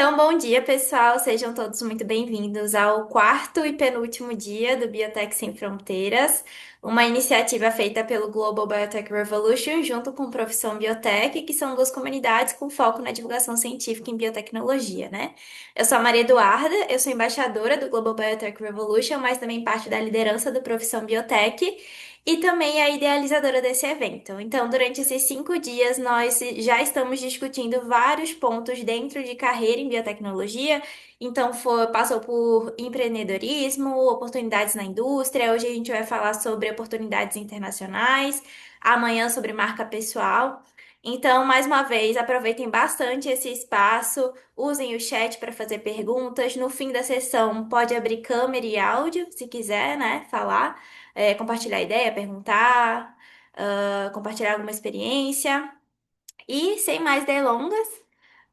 Então, bom dia, pessoal. Sejam todos muito bem-vindos ao quarto e penúltimo dia do Biotech Sem Fronteiras, uma iniciativa feita pelo Global Biotech Revolution junto com Profissão Biotech, que são duas comunidades com foco na divulgação científica em biotecnologia, né? Eu sou a Maria Eduarda, eu sou embaixadora do Global Biotech Revolution, mas também parte da liderança do Profissão Biotech. E também a idealizadora desse evento. Então, durante esses 5 dias, nós já estamos discutindo vários pontos dentro de carreira em biotecnologia. Então, passou por empreendedorismo, oportunidades na indústria. Hoje a gente vai falar sobre oportunidades internacionais, amanhã sobre marca pessoal. Então, mais uma vez, aproveitem bastante esse espaço, usem o chat para fazer perguntas. No fim da sessão, pode abrir câmera e áudio, se quiser, né, falar compartilhar ideia, perguntar, compartilhar alguma experiência. E sem mais delongas,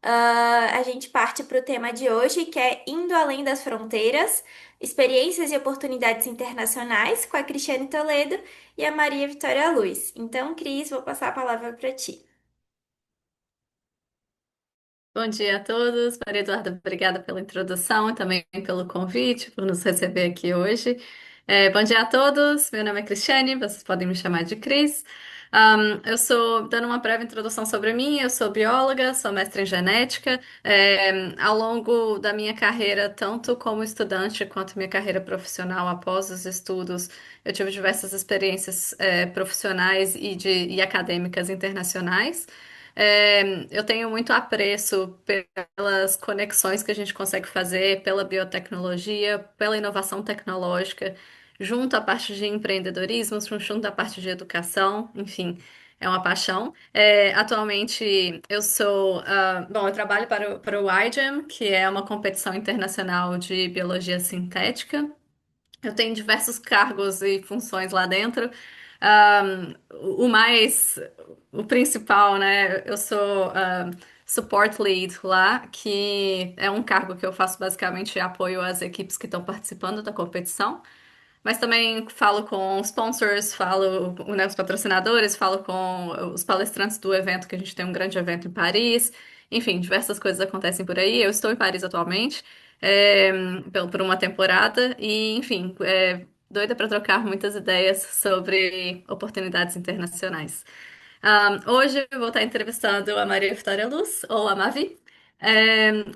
a gente parte para o tema de hoje, que é Indo Além das Fronteiras, Experiências e Oportunidades Internacionais, com a Cristiane Toledo e a Maria Vitória Luz. Então, Cris, vou passar a palavra para ti. Bom dia a todos. Maria Eduarda, obrigada pela introdução e também pelo convite, por nos receber aqui hoje. Bom dia a todos. Meu nome é Cristiane, vocês podem me chamar de Cris. Eu sou, dando uma breve introdução sobre mim, eu sou bióloga, sou mestre em genética. Ao longo da minha carreira, tanto como estudante quanto minha carreira profissional após os estudos, eu tive diversas experiências, profissionais e acadêmicas internacionais. Eu tenho muito apreço pelas conexões que a gente consegue fazer pela biotecnologia, pela inovação tecnológica, junto à parte de empreendedorismo, junto à parte de educação, enfim, é uma paixão. Atualmente eu sou, bom, eu trabalho para o iGEM, que é uma competição internacional de biologia sintética. Eu tenho diversos cargos e funções lá dentro. O mais, o principal, né? Eu sou support lead lá, que é um cargo que eu faço basicamente apoio às equipes que estão participando da competição. Mas também falo com sponsors, falo, né, os patrocinadores, falo com os palestrantes do evento, que a gente tem um grande evento em Paris. Enfim, diversas coisas acontecem por aí. Eu estou em Paris atualmente, é, por uma temporada, e, enfim, doida para trocar muitas ideias sobre oportunidades internacionais. Hoje eu vou estar entrevistando a Maria Vitória Luz, ou a Mavi.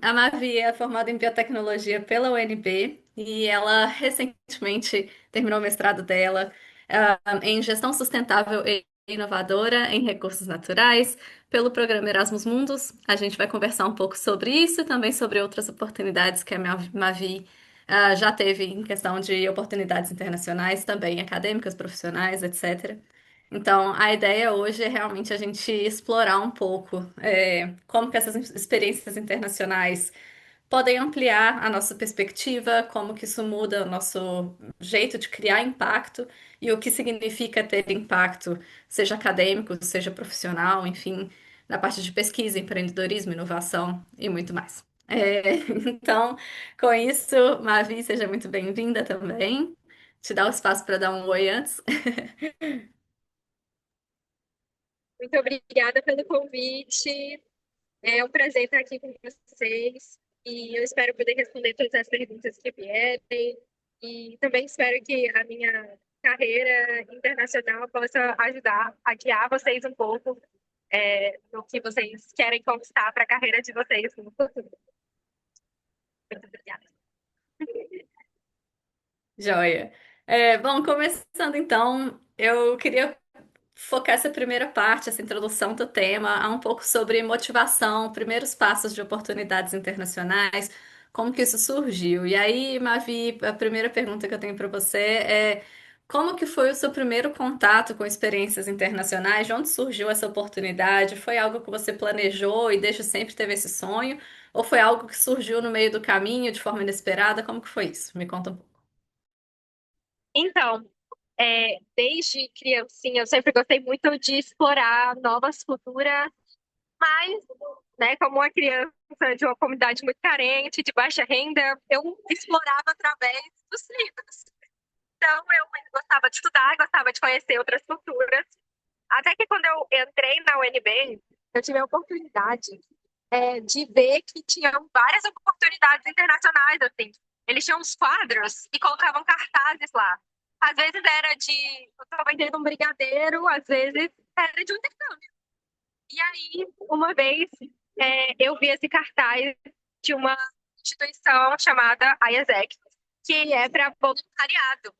A Mavi é formada em biotecnologia pela UNB e ela recentemente terminou o mestrado dela, em gestão sustentável e inovadora em recursos naturais pelo programa Erasmus Mundus. A gente vai conversar um pouco sobre isso e também sobre outras oportunidades que a Mavi já teve em questão de oportunidades internacionais, também acadêmicas, profissionais, etc. Então, a ideia hoje é realmente a gente explorar um pouco como que essas experiências internacionais podem ampliar a nossa perspectiva, como que isso muda o nosso jeito de criar impacto e o que significa ter impacto, seja acadêmico, seja profissional, enfim, na parte de pesquisa, empreendedorismo, inovação e muito mais. Então, com isso, Mavi, seja muito bem-vinda também. Te dar o espaço para dar um oi antes. Muito obrigada pelo convite. É um prazer estar aqui com vocês e eu espero poder responder todas as perguntas que vierem. E também espero que a minha carreira internacional possa ajudar a guiar vocês um pouco no que vocês querem conquistar para a carreira de vocês no futuro. Muito obrigada. Joia. Bom, começando então, eu queria focar essa primeira parte, essa introdução do tema, a um pouco sobre motivação, primeiros passos de oportunidades internacionais, como que isso surgiu. E aí, Mavi, a primeira pergunta que eu tenho para você é como que foi o seu primeiro contato com experiências internacionais? De onde surgiu essa oportunidade? Foi algo que você planejou e desde sempre teve esse sonho? Ou foi algo que surgiu no meio do caminho, de forma inesperada? Como que foi isso? Me conta um pouco. Então, desde criancinha, eu sempre gostei muito de explorar novas culturas, mas, né, como uma criança de uma comunidade muito carente, de baixa renda, eu explorava através dos livros. Então, eu gostava de estudar, gostava de conhecer outras culturas. Até que quando eu entrei na UNB, eu tive a oportunidade. de ver que tinham várias oportunidades internacionais, assim. Eles tinham uns quadros e colocavam cartazes lá. Às vezes era eu estava vendendo um brigadeiro, às vezes era de um intercâmbio. E aí, uma vez, eu vi esse cartaz de uma instituição chamada IASEC, que é para voluntariado.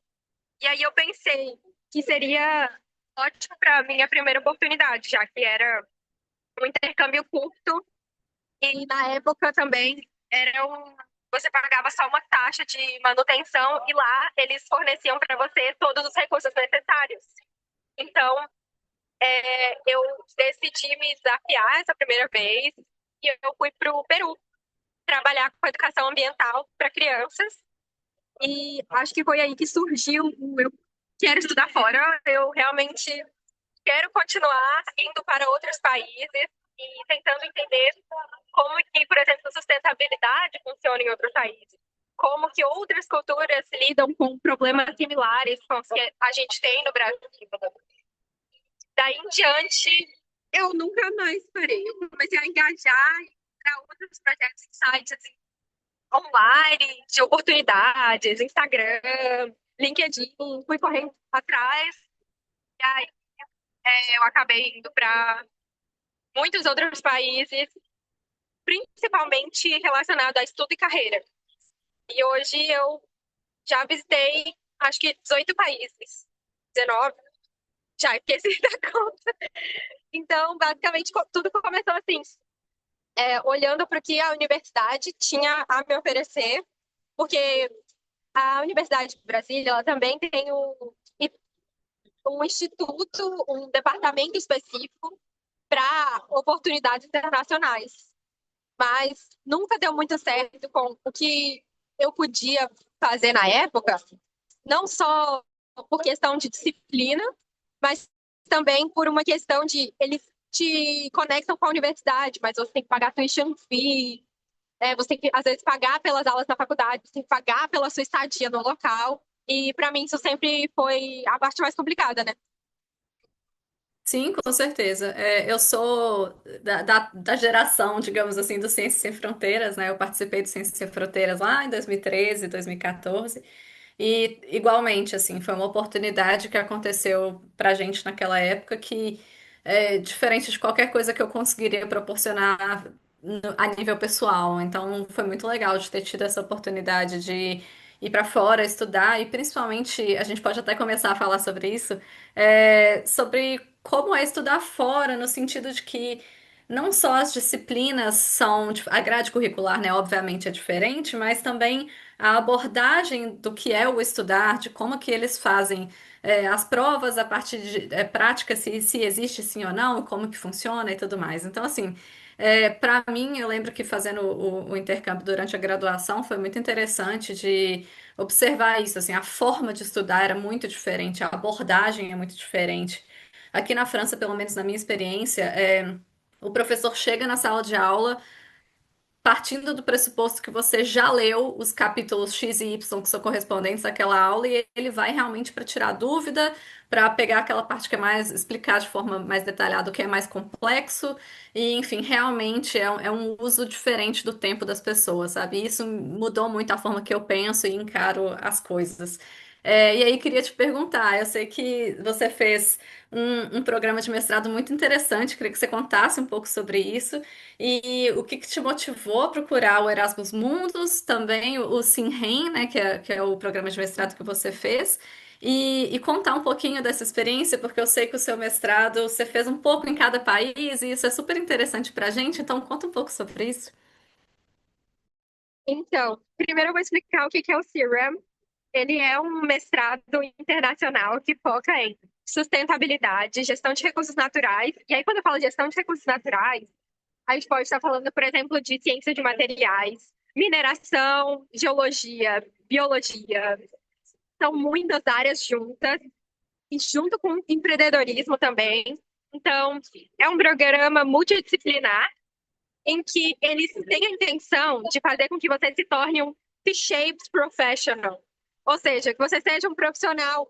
E aí eu pensei que seria ótimo para minha primeira oportunidade, já que era um intercâmbio curto e na época também você pagava só uma taxa de manutenção e lá eles forneciam para você todos os recursos necessários. Então, eu decidi me desafiar essa primeira vez e eu fui para o Peru trabalhar com educação ambiental para crianças. E acho que foi aí que surgiu o eu quero estudar fora. Eu realmente quero continuar indo para outros países e tentando entender como que, por exemplo, sustentabilidade funciona em outros países. Como que outras culturas lidam com problemas similares com os que a gente tem no Brasil. Daí em diante, eu nunca mais parei. Eu comecei a engajar para outros projetos em sites assim, online, de oportunidades, Instagram, LinkedIn, fui correndo atrás. E aí eu acabei indo para muitos outros países, principalmente relacionado a estudo e carreira. E hoje eu já visitei, acho que 18 países, 19, já esqueci da conta. Então, basicamente, tudo começou assim, olhando para o que a universidade tinha a me oferecer, porque a Universidade de Brasília ela também tem um instituto, um departamento específico para oportunidades internacionais. Mas nunca deu muito certo com o que eu podia fazer na época, não só por questão de disciplina, mas também por uma questão de eles te conectam com a universidade, mas você tem que pagar tuition fee, você tem que, às vezes, pagar pelas aulas na faculdade, você tem que pagar pela sua estadia no local. E para mim isso sempre foi a parte mais complicada, né? Sim, com certeza. Eu sou da geração, digamos assim, do Ciências Sem Fronteiras, né? Eu participei do Ciências Sem Fronteiras lá em 2013, 2014. E, igualmente, assim, foi uma oportunidade que aconteceu pra gente naquela época que, diferente de qualquer coisa que eu conseguiria proporcionar a nível pessoal. Então, foi muito legal de ter tido essa oportunidade de ir pra fora, estudar, e principalmente, a gente pode até começar a falar sobre isso, sobre como é estudar fora, no sentido de que não só as disciplinas são, tipo, a grade curricular, né, obviamente é diferente, mas também a abordagem do que é o estudar, de como que eles fazem as provas a partir de prática, se existe sim ou não, como que funciona e tudo mais. Então, assim, para mim, eu lembro que fazendo o intercâmbio durante a graduação foi muito interessante de observar isso, assim, a forma de estudar era muito diferente, a abordagem é muito diferente. Aqui na França, pelo menos na minha experiência, o professor chega na sala de aula partindo do pressuposto que você já leu os capítulos X e Y que são correspondentes àquela aula e ele vai realmente para tirar dúvida, para pegar aquela parte que é mais explicar de forma mais detalhada o que é mais complexo e, enfim, realmente é um uso diferente do tempo das pessoas, sabe? E isso mudou muito a forma que eu penso e encaro as coisas. E aí queria te perguntar, eu sei que você fez um programa de mestrado muito interessante, queria que você contasse um pouco sobre isso. E o que que te motivou a procurar o Erasmus Mundus, também o Sinhem, né, que é o programa de mestrado que você fez, e contar um pouquinho dessa experiência, porque eu sei que o seu mestrado você fez um pouco em cada país, e isso é super interessante para a gente, então conta um pouco sobre isso. Então, primeiro eu vou explicar o que é o CIRAM. Ele é um mestrado internacional que foca em sustentabilidade, gestão de recursos naturais. E aí, quando eu falo gestão de recursos naturais, a gente pode estar falando, por exemplo, de ciência de materiais, mineração, geologia, biologia. São muitas áreas juntas e junto com empreendedorismo também. Então, é um programa multidisciplinar em que eles têm a intenção de fazer com que você se torne um T-shaped professional. Ou seja, que você seja um profissional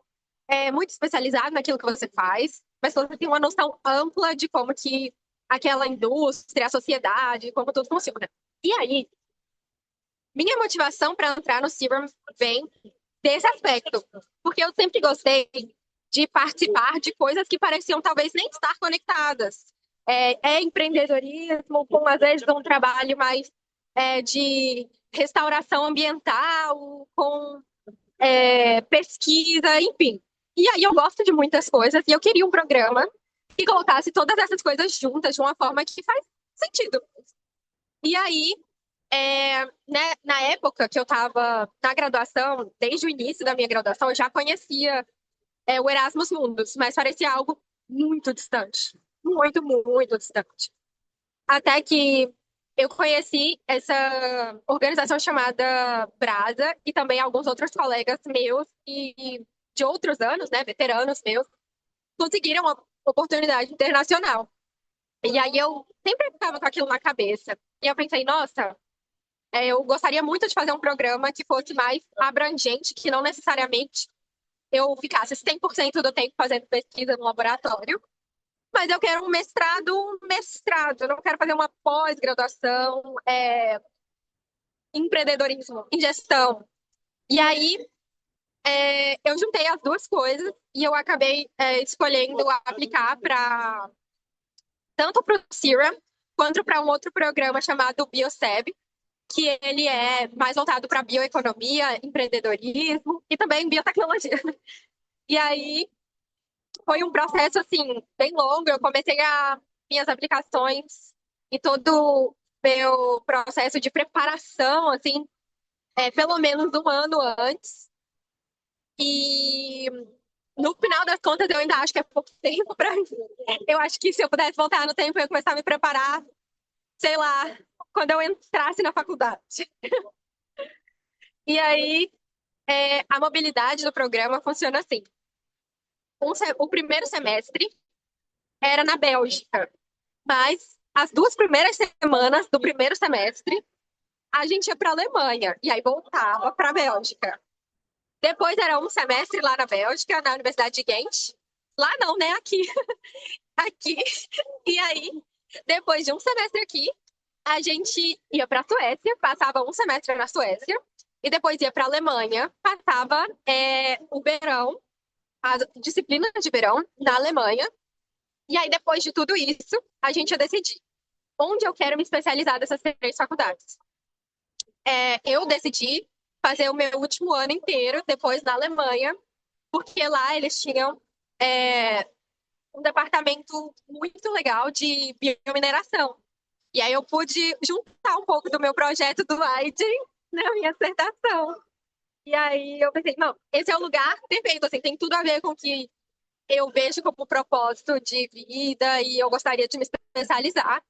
muito especializado naquilo que você faz, mas que você tenha uma noção ampla de como que aquela indústria, a sociedade, como tudo funciona. E aí, minha motivação para entrar no Serum vem desse aspecto, porque eu sempre gostei de participar de coisas que pareciam talvez nem estar conectadas. É empreendedorismo, com às vezes um trabalho mais de restauração ambiental, com pesquisa, enfim. E aí eu gosto de muitas coisas e eu queria um programa que colocasse todas essas coisas juntas de uma forma que faz sentido. E aí, né, na época que eu estava na graduação, desde o início da minha graduação, eu já conhecia o Erasmus Mundus, mas parecia algo muito distante. Muito, muito distante. Até que eu conheci essa organização chamada Brasa e também alguns outros colegas meus e de outros anos, né, veteranos meus, conseguiram uma oportunidade internacional. E aí eu sempre ficava com aquilo na cabeça. E eu pensei, nossa, eu gostaria muito de fazer um programa que fosse mais abrangente, que não necessariamente eu ficasse 100% do tempo fazendo pesquisa no laboratório, mas eu quero um mestrado, eu não quero fazer uma pós-graduação em empreendedorismo, em gestão. E aí eu juntei as duas coisas e eu acabei escolhendo aplicar para tanto para o CIRA quanto para um outro programa chamado BioSeb, que ele é mais voltado para bioeconomia, empreendedorismo e também biotecnologia. E aí foi um processo assim bem longo. Eu comecei a minhas aplicações e todo o meu processo de preparação assim, pelo menos um ano antes. E no final das contas eu ainda acho que é pouco tempo para mim. Eu acho que se eu pudesse voltar no tempo eu ia começar a me preparar, sei lá, quando eu entrasse na faculdade. E aí a mobilidade do programa funciona assim. O primeiro semestre era na Bélgica, mas as duas primeiras semanas do primeiro semestre a gente ia para a Alemanha e aí voltava para a Bélgica. Depois era um semestre lá na Bélgica, na Universidade de Ghent. Lá não, né? Aqui. Aqui. E aí, depois de um semestre aqui, a gente ia para a Suécia, passava um semestre na Suécia, e depois ia para a Alemanha, passava o verão, as disciplinas de verão na Alemanha. E aí, depois de tudo isso, a gente ia decidir onde eu quero me especializar dessas três faculdades. Eu decidi fazer o meu último ano inteiro depois na Alemanha, porque lá eles tinham um departamento muito legal de biomineração. E aí eu pude juntar um pouco do meu projeto do Leiden na minha dissertação. E aí eu pensei, não, esse é o lugar perfeito, assim, tem tudo a ver com o que eu vejo como propósito de vida e eu gostaria de me especializar.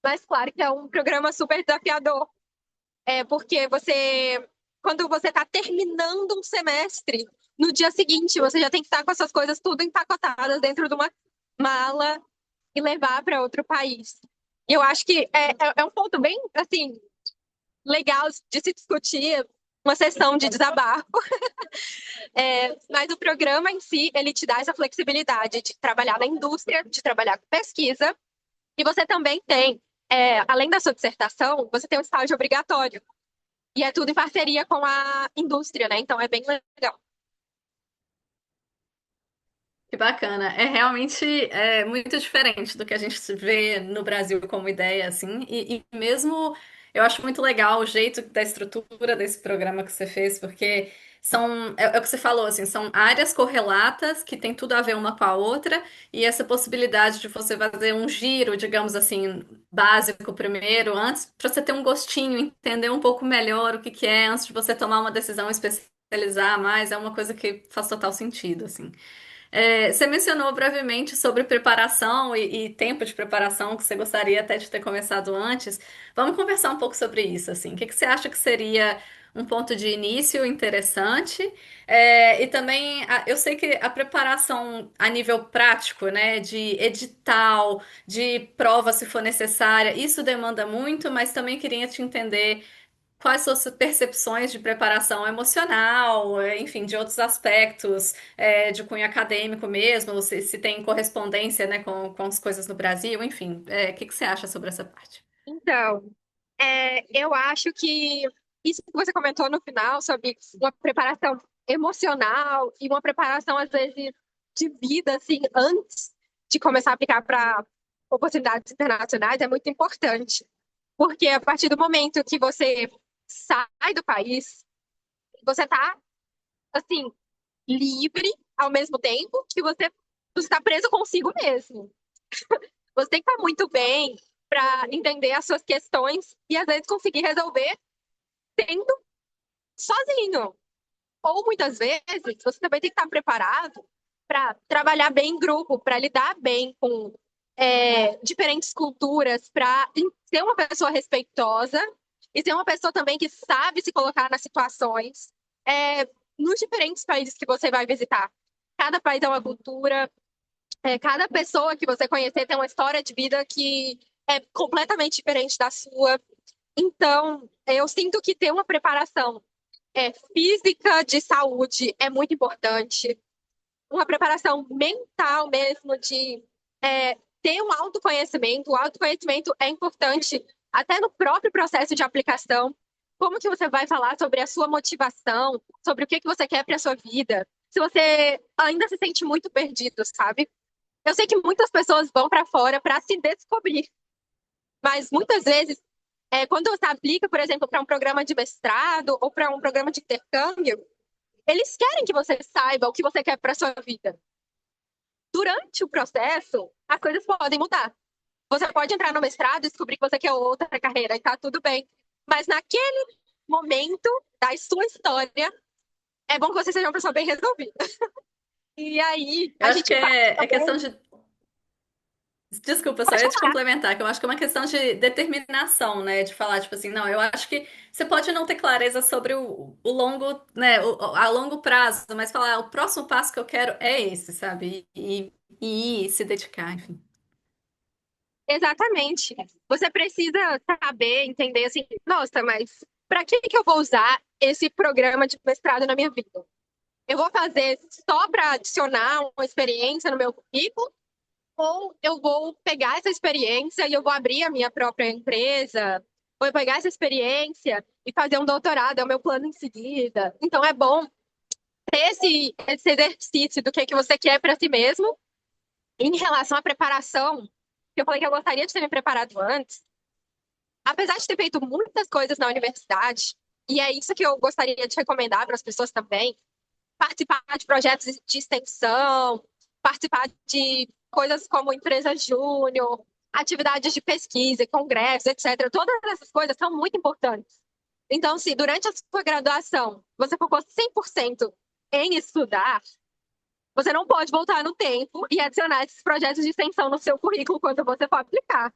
Mas claro que é um programa super desafiador, porque quando você está terminando um semestre, no dia seguinte você já tem que estar com essas coisas tudo empacotadas dentro de uma mala e levar para outro país. Eu acho que é um ponto bem, assim, legal de se discutir, uma sessão de desabafo. Mas o programa em si, ele te dá essa flexibilidade de trabalhar na indústria, de trabalhar com pesquisa, e você também tem, além da sua dissertação, você tem um estágio obrigatório. E é tudo em parceria com a indústria, né? Então é bem legal. Que bacana. É realmente muito diferente do que a gente vê no Brasil como ideia, assim. E mesmo eu acho muito legal o jeito da estrutura desse programa que você fez, porque é o que você falou, assim, são áreas correlatas que tem tudo a ver uma com a outra, e essa possibilidade de você fazer um giro, digamos assim, básico primeiro, antes, para você ter um gostinho, entender um pouco melhor o que que é, antes de você tomar uma decisão especializar mais, é uma coisa que faz total sentido, assim. Você mencionou brevemente sobre preparação e tempo de preparação, que você gostaria até de ter começado antes. Vamos conversar um pouco sobre isso, assim. O que que você acha que seria um ponto de início interessante? E também, eu sei que a preparação a nível prático, né, de edital, de prova se for necessária, isso demanda muito, mas também queria te entender quais suas percepções de preparação emocional, enfim, de outros aspectos, de cunho acadêmico mesmo, se tem correspondência, né, com as coisas no Brasil, enfim, o que que você acha sobre essa parte? Então, eu acho que isso que você comentou no final sobre uma preparação emocional e uma preparação, às vezes, de vida, assim, antes de começar a aplicar para oportunidades internacionais é muito importante. Porque a partir do momento que você sai do país, você está, assim, livre ao mesmo tempo que você está preso consigo mesmo. Você tem que estar muito bem para entender as suas questões e às vezes conseguir resolver sendo sozinho. Ou muitas vezes você também tem que estar preparado para trabalhar bem em grupo, para lidar bem com diferentes culturas, para ser uma pessoa respeitosa e ser uma pessoa também que sabe se colocar nas situações é, nos diferentes países que você vai visitar. Cada país é uma cultura, cada pessoa que você conhecer tem uma história de vida que é completamente diferente da sua. Então, eu sinto que ter uma preparação física de saúde é muito importante. Uma preparação mental mesmo de ter um autoconhecimento. O autoconhecimento é importante até no próprio processo de aplicação. Como que você vai falar sobre a sua motivação, sobre o que que você quer para a sua vida, se você ainda se sente muito perdido, sabe? Eu sei que muitas pessoas vão para fora para se descobrir, mas muitas vezes, quando você aplica, por exemplo, para um programa de mestrado ou para um programa de intercâmbio, eles querem que você saiba o que você quer para sua vida. Durante o processo, as coisas podem mudar. Você pode entrar no mestrado e descobrir que você quer outra carreira e tá tudo bem. Mas naquele momento da sua história, é bom que você seja uma pessoa bem resolvida. E aí, Eu a acho que gente faz é questão também. de. Desculpa, só Pode ia te falar. complementar, que eu acho que é uma questão de determinação, né? De falar, tipo assim, não, eu acho que você pode não ter clareza sobre o longo, né, a longo prazo, mas falar, o próximo passo que eu quero é esse, sabe? E se dedicar, enfim. Exatamente. Você precisa saber, entender assim, nossa, mas para que que eu vou usar esse programa de mestrado na minha vida? Eu vou fazer só para adicionar uma experiência no meu currículo? Ou eu vou pegar essa experiência e eu vou abrir a minha própria empresa? Ou eu pegar essa experiência e fazer um doutorado, é o meu plano em seguida. Então é bom ter esse exercício do que você quer para si mesmo. Em relação à preparação, que eu falei que eu gostaria de ter me preparado antes, apesar de ter feito muitas coisas na universidade, e é isso que eu gostaria de recomendar para as pessoas também, participar de projetos de extensão, participar de coisas como empresa júnior, atividades de pesquisa, congressos, etc. Todas essas coisas são muito importantes. Então, se durante a sua graduação você focou 100% em estudar, você não pode voltar no tempo e adicionar esses projetos de extensão no seu currículo quando você for aplicar.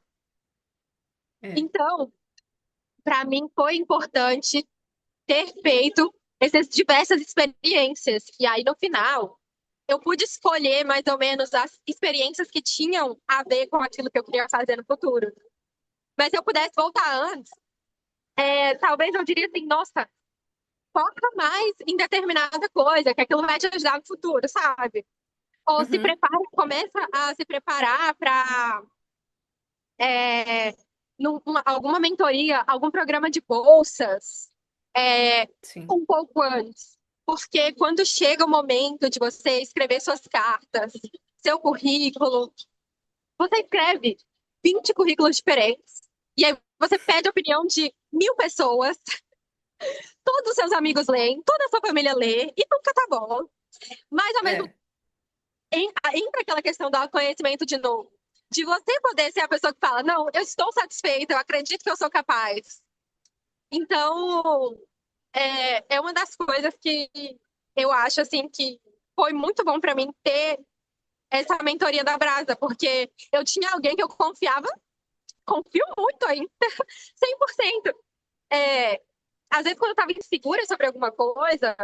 É. Então, para mim foi importante ter feito essas diversas experiências. E aí, no final, eu pude escolher mais ou menos as experiências que tinham a ver com aquilo que eu queria fazer no futuro. Mas se eu pudesse voltar antes, talvez eu diria assim, nossa, foca mais em determinada coisa, que aquilo vai te ajudar no futuro, sabe? Ou se Uhum, prepara, começa a se preparar para alguma mentoria, algum programa de bolsas, é, sim. um pouco antes. Porque quando chega o momento de você escrever suas cartas, seu currículo, você escreve 20 currículos diferentes. E aí você pede a opinião de 1.000 pessoas, todos os seus amigos leem, toda a sua família lê, e nunca tá bom. Mas ao mesmo É. entra aquela questão do conhecimento de novo. De você poder ser a pessoa que fala, não, eu estou satisfeita, eu acredito que eu sou capaz. Então, é uma das coisas que eu acho assim que foi muito bom para mim ter essa mentoria da Brasa, porque eu tinha alguém que eu confiava, confio muito ainda, 100%. É, às vezes, quando eu estava insegura sobre alguma coisa,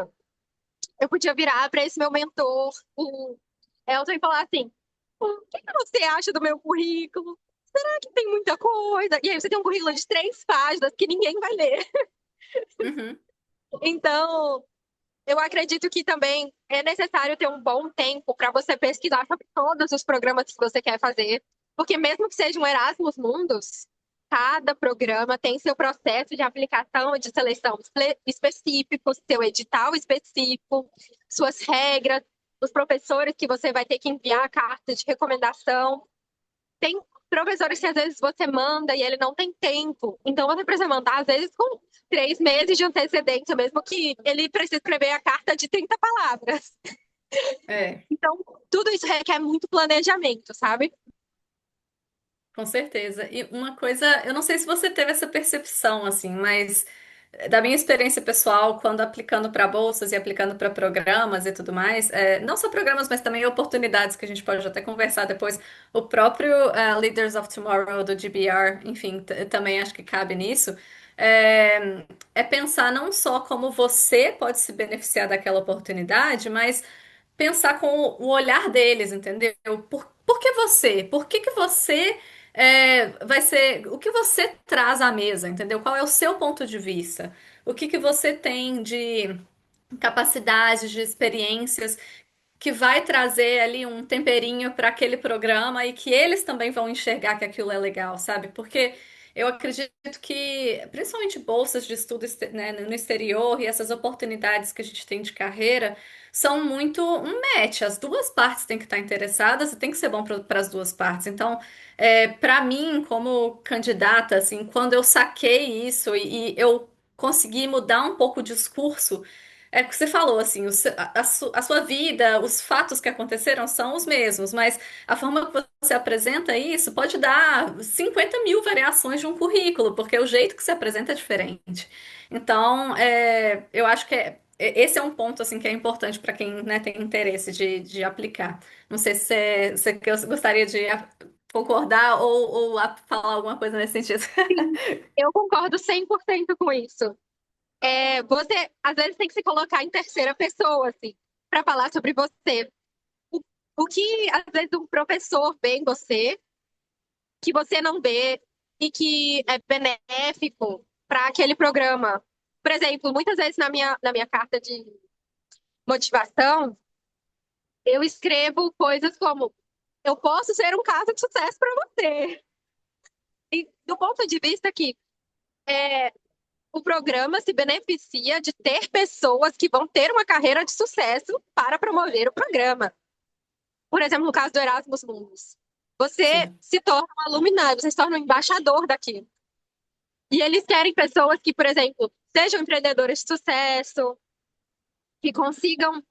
eu podia virar para esse meu mentor, o Elton, e falar assim: o que que você acha do meu currículo? Será que tem muita coisa? E aí você tem um currículo de 3 páginas que ninguém vai ler. Uhum. Então, eu acredito que também é necessário ter um bom tempo para você pesquisar sobre todos os programas que você quer fazer, porque mesmo que seja um Erasmus Mundus, cada programa tem seu processo de aplicação e de seleção específico, seu edital específico, suas regras, os professores que você vai ter que enviar a carta de recomendação. Tem professores que às vezes você manda e ele não tem tempo. Então você precisa mandar, às vezes, com 3 meses de antecedência, mesmo que ele precise escrever a carta de 30 palavras. É. Então, tudo isso requer muito planejamento, sabe? Com certeza. E uma coisa, eu não sei se você teve essa percepção, assim, mas da minha experiência pessoal, quando aplicando para bolsas e aplicando para programas e tudo mais, não só programas, mas também oportunidades que a gente pode até conversar depois, o próprio Leaders of Tomorrow do GBR, enfim, também acho que cabe nisso. É, é pensar não só como você pode se beneficiar daquela oportunidade, mas pensar com o olhar deles, entendeu? Por que você? Por que que você vai ser? O que você traz à mesa, entendeu? Qual é o seu ponto de vista? O que que você tem de capacidades, de experiências que vai trazer ali um temperinho para aquele programa e que eles também vão enxergar que aquilo é legal, sabe? Porque eu acredito que, principalmente bolsas de estudo, né, no exterior e essas oportunidades que a gente tem de carreira são muito um match. As duas partes têm que estar interessadas e tem que ser bom para as duas partes. Então, para mim, como candidata, assim, quando eu saquei isso e eu consegui mudar um pouco o discurso. É o que você falou, assim, a sua vida, os fatos que aconteceram são os mesmos, mas a forma que você apresenta isso pode dar 50 mil variações de um currículo, porque o jeito que se apresenta é diferente. Então, eu acho que esse é um ponto, assim, que é importante para quem, né, tem interesse de aplicar. Não sei se você gostaria de concordar ou falar alguma coisa nesse sentido. Sim, eu concordo 100% com isso. Você, às vezes, tem que se colocar em terceira pessoa, assim, para falar sobre você. O, o que, às vezes, um professor vê em você, que você não vê, e que é benéfico para aquele programa. Por exemplo, muitas vezes na minha carta de motivação, eu escrevo coisas como: eu posso ser um caso de sucesso para você. E do ponto de vista que o programa se beneficia de ter pessoas que vão ter uma carreira de sucesso para promover o programa. Por exemplo, no caso do Erasmus Mundus. Você Sim. se torna um alumni, você se torna um embaixador daquilo. E eles querem pessoas que, por exemplo, sejam empreendedoras de sucesso, que consigam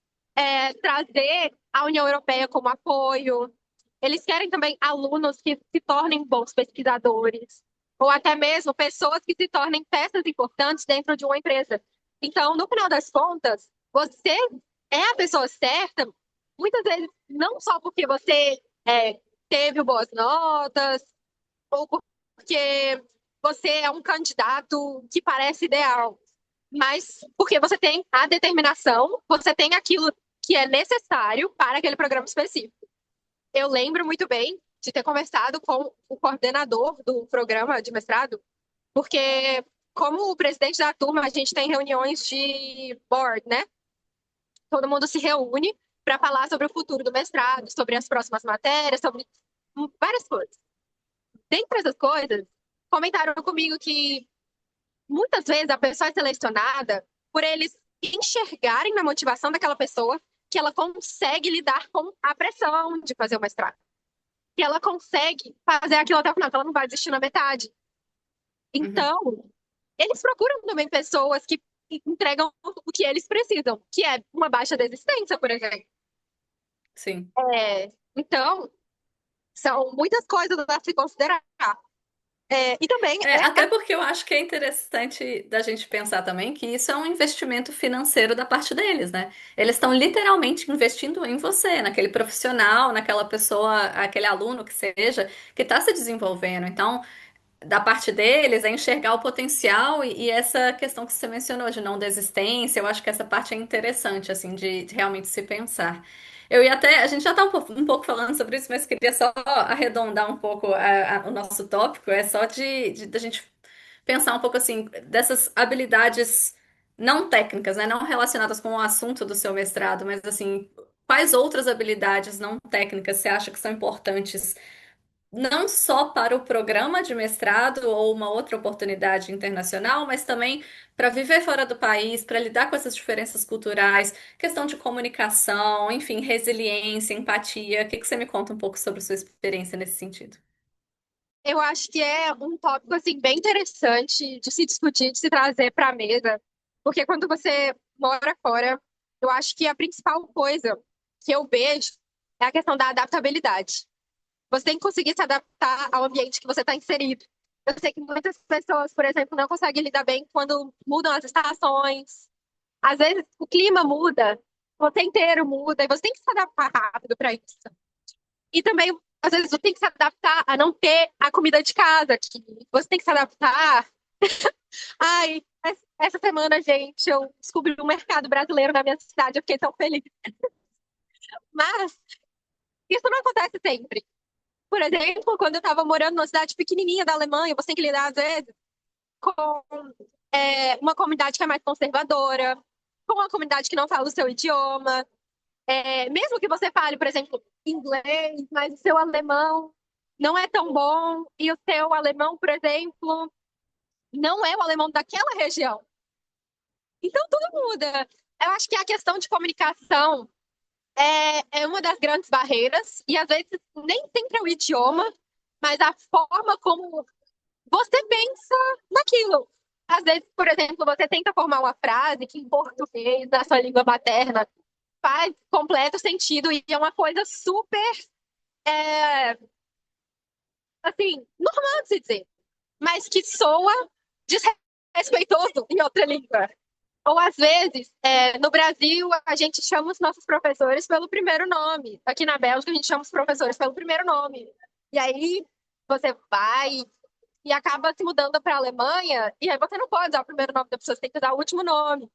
trazer a União Europeia como apoio. Eles querem também alunos que se tornem bons pesquisadores, ou até mesmo pessoas que se tornem peças importantes dentro de uma empresa. Então, no final das contas, você é a pessoa certa, muitas vezes não só porque você teve boas notas, ou porque você é um candidato que parece ideal, mas porque você tem a determinação, você tem aquilo que é necessário para aquele programa específico. Eu lembro muito bem de ter conversado com o coordenador do programa de mestrado, porque, como o presidente da turma, a gente tem reuniões de board, né? Todo mundo se reúne para falar sobre o futuro do mestrado, sobre as próximas matérias, sobre várias coisas. Dentre essas coisas, comentaram comigo que muitas vezes a pessoa é selecionada por eles enxergarem na motivação daquela pessoa que ela consegue lidar com a pressão de fazer o mestrado. Que ela consegue fazer aquilo até o final, que ela não vai desistir na metade. Uhum. Então, eles procuram também pessoas que entregam o que eles precisam, que é uma baixa desistência, por exemplo. Sim. Então, são muitas coisas a se considerar. E também Até porque eu acho que é interessante da gente pensar também que isso é um investimento financeiro da parte deles, né? Eles estão literalmente investindo em você, naquele profissional, naquela pessoa, aquele aluno que seja, que está se desenvolvendo. Então, da parte deles é enxergar o potencial e essa questão que você mencionou de não desistência, eu acho que essa parte é interessante, assim, de realmente se pensar. Eu ia até, a gente já está um pouco falando sobre isso, mas queria só arredondar um pouco o nosso tópico, é só da gente pensar um pouco assim, dessas habilidades não técnicas, né? Não relacionadas com o assunto do seu mestrado, mas assim, quais outras habilidades não técnicas você acha que são importantes, não só para o programa de mestrado ou uma outra oportunidade internacional, mas também para viver fora do país, para lidar com essas diferenças culturais, questão de comunicação, enfim, resiliência, empatia. O que que você me conta um pouco sobre a sua experiência nesse sentido? Eu acho que é um tópico assim bem interessante de se discutir, de se trazer para a mesa, porque quando você mora fora, eu acho que a principal coisa que eu vejo é a questão da adaptabilidade. Você tem que conseguir se adaptar ao ambiente que você está inserido. Eu sei que muitas pessoas, por exemplo, não conseguem lidar bem quando mudam as estações. Às vezes o clima muda, o roteiro inteiro muda, e você tem que se adaptar rápido para isso. E também, às vezes, você tem que se adaptar a não ter a comida de casa aqui. Você tem que se adaptar. Ai, essa semana, gente, eu descobri um mercado brasileiro na minha cidade, eu fiquei tão feliz. Mas isso não acontece sempre. Por exemplo, quando eu estava morando numa cidade pequenininha da Alemanha, você tem que lidar, às vezes, com uma comunidade que é mais conservadora, com uma comunidade que não fala o seu idioma. Mesmo que você fale, por exemplo, inglês, mas o seu alemão não é tão bom, e o seu alemão, por exemplo, não é o alemão daquela região. Então tudo muda. Eu acho que a questão de comunicação é uma das grandes barreiras, e às vezes nem sempre é o idioma, mas a forma como você pensa naquilo. Às vezes, por exemplo, você tenta formar uma frase que em português, na sua língua materna, faz completo sentido e é uma coisa super, é, assim, normal de se dizer, mas que soa desrespeitoso em outra língua. Ou às vezes, no Brasil, a gente chama os nossos professores pelo primeiro nome. Aqui na Bélgica, a gente chama os professores pelo primeiro nome. E aí você vai e acaba se mudando para a Alemanha, e aí você não pode usar o primeiro nome da pessoa, você tem que usar o último nome.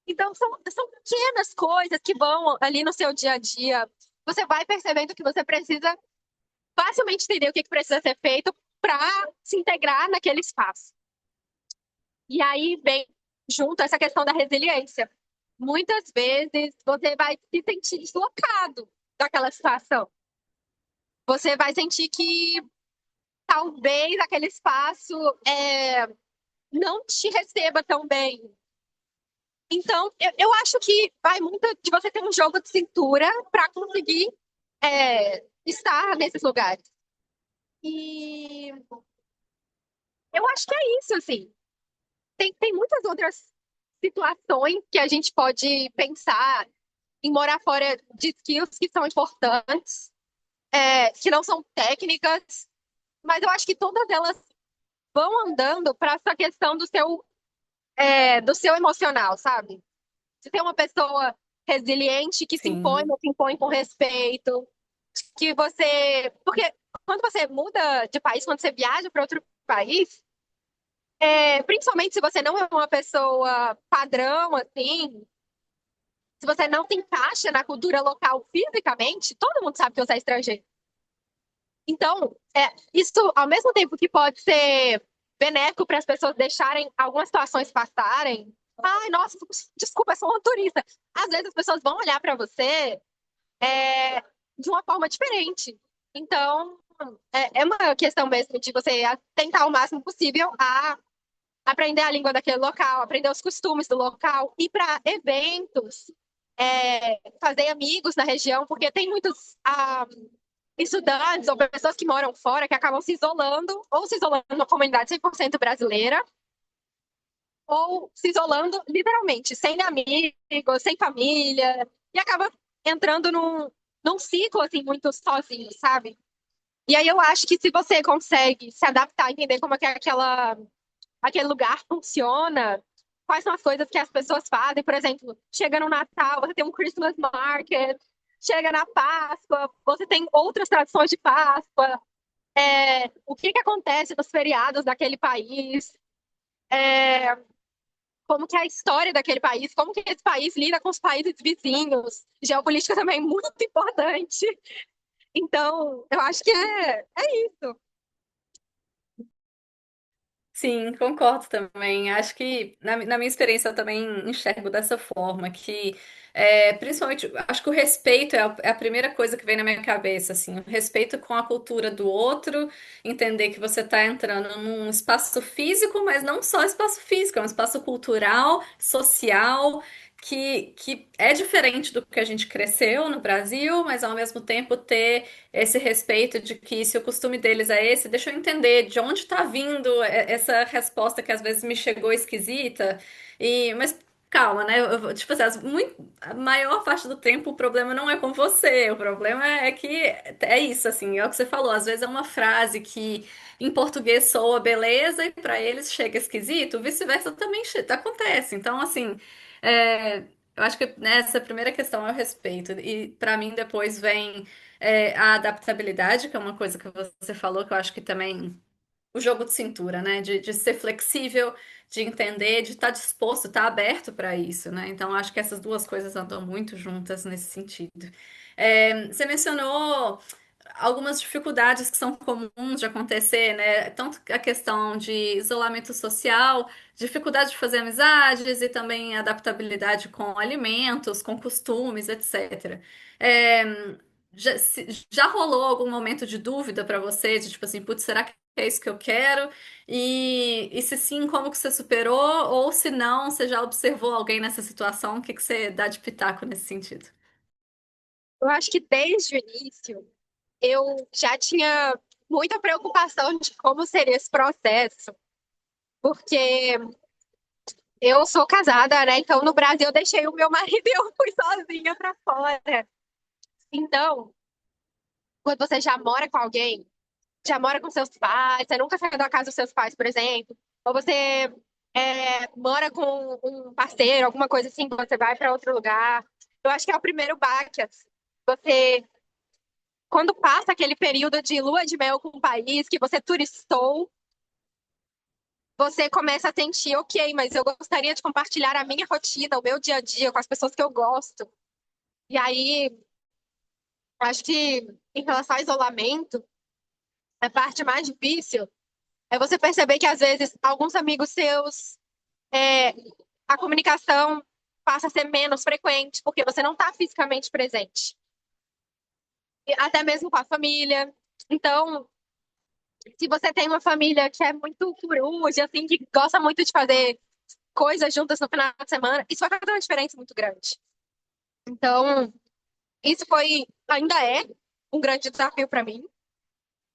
Então, são pequenas coisas que vão ali no seu dia a dia. Você vai percebendo que você precisa facilmente entender o que precisa ser feito para se integrar naquele espaço. E aí vem junto essa questão da resiliência. Muitas vezes você vai se sentir deslocado daquela situação. Você vai sentir que talvez aquele espaço não te receba tão bem. Então, eu acho que vai muito de você ter um jogo de cintura para conseguir estar nesses lugares. E eu acho que é isso, assim. Tem muitas outras situações que a gente pode pensar em morar fora de skills que são importantes, que não são técnicas, mas eu acho que todas elas vão andando para essa questão do seu emocional, sabe? De ter uma pessoa resiliente que se impõe, Sim, mas se impõe com respeito, que você. Porque quando você muda de país, quando você viaja para outro país, principalmente se você não é uma pessoa padrão, assim, se você não se encaixa na cultura local fisicamente, todo mundo sabe que você é estrangeiro. Então, isso, ao mesmo tempo que pode ser benéfico para as pessoas deixarem algumas situações passarem, ai, nossa, desculpa, eu sou uma turista. Às vezes as pessoas vão olhar para você de uma forma diferente. Então, é uma questão mesmo de você tentar o máximo possível a aprender a língua daquele local, aprender os costumes do local, ir para eventos, fazer amigos na região, porque tem muitos estudantes ou pessoas que moram fora que acabam se isolando, ou se isolando numa comunidade 100% brasileira, ou se isolando literalmente, sem amigos, sem família, e acaba entrando num ciclo assim muito sozinho, sabe? E aí eu acho que se você consegue se adaptar, entender como é que aquele lugar funciona, quais são as coisas que as pessoas fazem, por exemplo, chega no Natal, você tem um Christmas market, chega na Páscoa, você tem outras tradições de Páscoa, o que acontece nos feriados daquele país, é, como que é a história daquele país, como que esse país lida com os países vizinhos. Geopolítica também é muito importante. Então, eu acho que é isso. Sim, concordo também. Acho que na minha experiência eu também enxergo dessa forma, que principalmente acho que o respeito é a primeira coisa que vem na minha cabeça, assim, o respeito com a cultura do outro, entender que você está entrando num espaço físico, mas não só espaço físico, é um espaço cultural, social. Que é diferente do que a gente cresceu no Brasil, mas ao mesmo tempo ter esse respeito de que se o costume deles é esse, deixa eu entender de onde está vindo essa resposta que às vezes me chegou esquisita. Mas calma, né? Tipo assim, a maior parte do tempo o problema não é com você, o problema é que é isso, assim, é o que você falou. Às vezes é uma frase que em português soa beleza e para eles chega esquisito, vice-versa também acontece. Então, assim. Eu acho que nessa primeira questão é o respeito, e para mim depois vem a adaptabilidade, que é uma coisa que você falou, que eu acho que também o jogo de cintura, né? De ser flexível, de entender, de estar disposto, estar aberto para isso, né? Então, acho que essas duas coisas andam muito juntas nesse sentido. Você mencionou algumas dificuldades que são comuns de acontecer, né? Tanto a questão de isolamento social, dificuldade de fazer amizades e também adaptabilidade com alimentos, com costumes, etc. É, já rolou algum momento de dúvida para você, de tipo assim, putz, será que é isso que eu quero? E se sim, como que você superou? Ou se não, você já observou alguém nessa situação? O que que você dá de pitaco nesse sentido? Eu acho que desde o início eu já tinha muita preocupação de como seria esse processo, porque eu sou casada, né? Então no Brasil eu deixei o meu marido e eu fui sozinha pra fora. Então, quando você já mora com alguém, já mora com seus pais, você nunca saiu da casa dos seus pais, por exemplo, ou você mora com um parceiro, alguma coisa assim, você vai pra outro lugar. Eu acho que é o primeiro baque, assim. Você, quando passa aquele período de lua de mel com o país, que você turistou, você começa a sentir, ok, mas eu gostaria de compartilhar a minha rotina, o meu dia a dia com as pessoas que eu gosto. E aí, acho que em relação ao isolamento, a parte mais difícil é você perceber que às vezes alguns amigos seus, é, a comunicação passa a ser menos frequente, porque você não está fisicamente presente. E até mesmo com a família. Então, se você tem uma família que é muito coruja, assim, que gosta muito de fazer coisas juntas no final de semana, isso vai fazer uma diferença muito grande. Então, isso foi, ainda é um grande desafio para mim,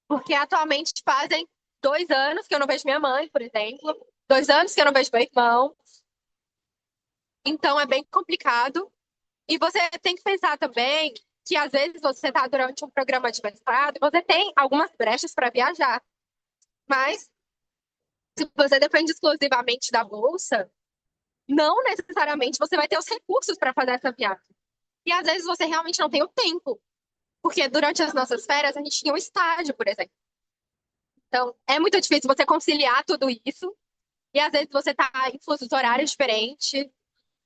porque atualmente fazem 2 anos que eu não vejo minha mãe, por exemplo, 2 anos que eu não vejo meu irmão, então é bem complicado. E você tem que pensar também que às vezes você está durante um programa de mestrado, você tem algumas brechas para viajar, mas se você depende exclusivamente da bolsa, não necessariamente você vai ter os recursos para fazer essa viagem. E às vezes você realmente não tem o tempo, porque durante as nossas férias a gente tinha um estágio, por exemplo. Então, é muito difícil você conciliar tudo isso. E às vezes você tá em fusos horários diferentes.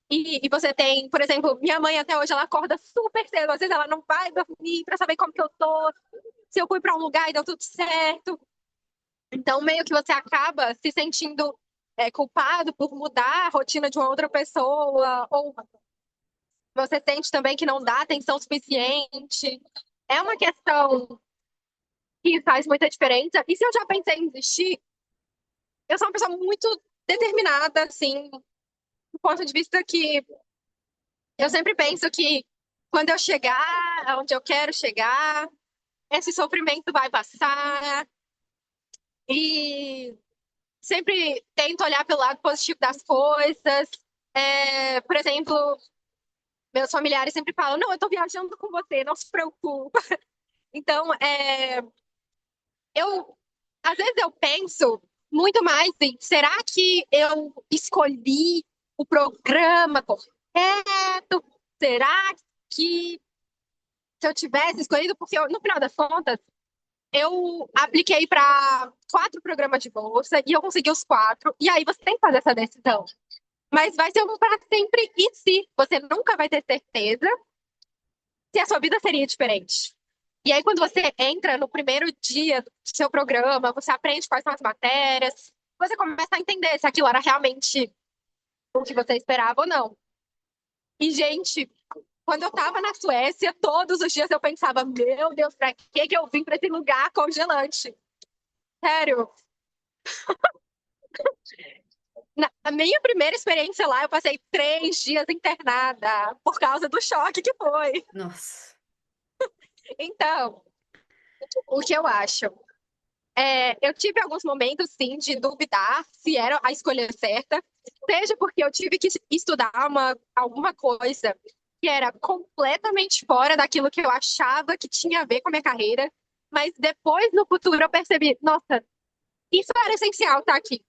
E você tem, por exemplo, minha mãe até hoje ela acorda super cedo. Às vezes ela não vai dormir pra saber como que eu tô, se eu fui pra um lugar e deu tudo certo. Então, meio que você acaba se sentindo culpado por mudar a rotina de uma outra pessoa, ou você sente também que não dá atenção suficiente. É uma questão que faz muita diferença. E se eu já pensei em desistir, eu sou uma pessoa muito determinada, assim, do ponto de vista que eu sempre penso que quando eu chegar aonde eu quero chegar, esse sofrimento vai passar e sempre tento olhar pelo lado positivo das coisas. Por exemplo, meus familiares sempre falam: não, eu tô viajando com você, não se preocupa. Então, eu às vezes eu penso muito mais em será que eu escolhi o programa correto? Será que se eu tivesse escolhido, porque no final das contas, eu apliquei para 4 programas de bolsa e eu consegui os 4, e aí você tem que fazer essa decisão. Mas vai ser um para sempre e se você nunca vai ter certeza se a sua vida seria diferente. E aí, quando você entra no primeiro dia do seu programa, você aprende quais são as matérias, você começa a entender se aquilo era realmente o que você esperava ou não. E, gente, quando eu tava na Suécia, todos os dias eu pensava, meu Deus, pra que eu vim pra esse lugar congelante? Sério. Na minha primeira experiência lá, eu passei 3 dias internada por causa do choque que foi. Nossa. Então, o que eu acho? Eu tive alguns momentos, sim, de duvidar se era a escolha certa, seja porque eu tive que estudar alguma coisa que era completamente fora daquilo que eu achava que tinha a ver com a minha carreira, mas depois, no futuro, eu percebi, nossa, isso era essencial estar aqui.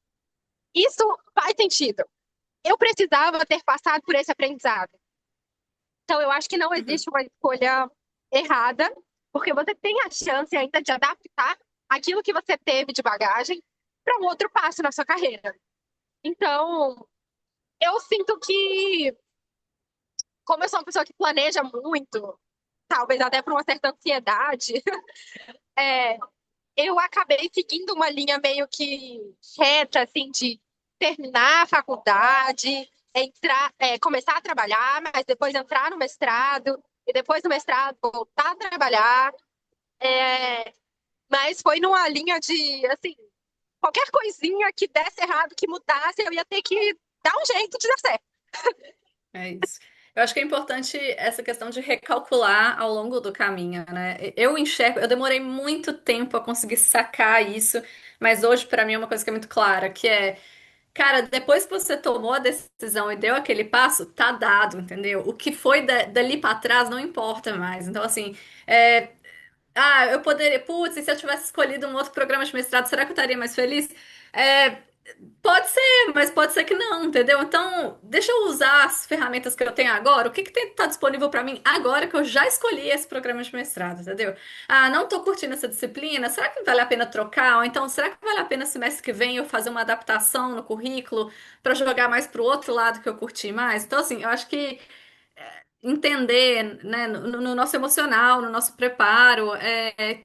Isso faz sentido. Eu precisava ter passado por esse aprendizado. Então, eu acho que não Uhum. existe uma escolha errada, porque você tem a chance ainda de adaptar aquilo que você teve de bagagem para um outro passo na sua carreira. Então, eu sinto que, como eu sou uma pessoa que planeja muito, talvez até por uma certa ansiedade, é, eu acabei seguindo uma linha meio que reta, assim, de terminar a faculdade, começar a trabalhar, mas depois entrar no mestrado, e depois do mestrado voltar a trabalhar. É, mas foi numa linha de, assim, qualquer coisinha que desse errado, que mudasse, eu ia ter que dar um jeito de dar certo. É isso. Eu acho que é importante essa questão de recalcular ao longo do caminho, né? Eu enxergo, eu demorei muito tempo a conseguir sacar isso, mas hoje pra mim é uma coisa que é muito clara, que é, cara, depois que você tomou a decisão e deu aquele passo, tá dado, entendeu? O que foi dali pra trás não importa mais. Então, assim, é, eu poderia, putz, e se eu tivesse escolhido um outro programa de mestrado, será que eu estaria mais feliz? É, pode ser, mas pode ser que não, entendeu? Então, deixa eu usar as ferramentas que eu tenho agora. O que que tá disponível para mim agora que eu já escolhi esse programa de mestrado, entendeu? Ah, não tô curtindo essa disciplina. Será que vale a pena trocar? Ou então, será que vale a pena semestre que vem eu fazer uma adaptação no currículo para jogar mais pro outro lado que eu curti mais? Então, assim, eu acho que entender, né, no nosso emocional, no nosso preparo,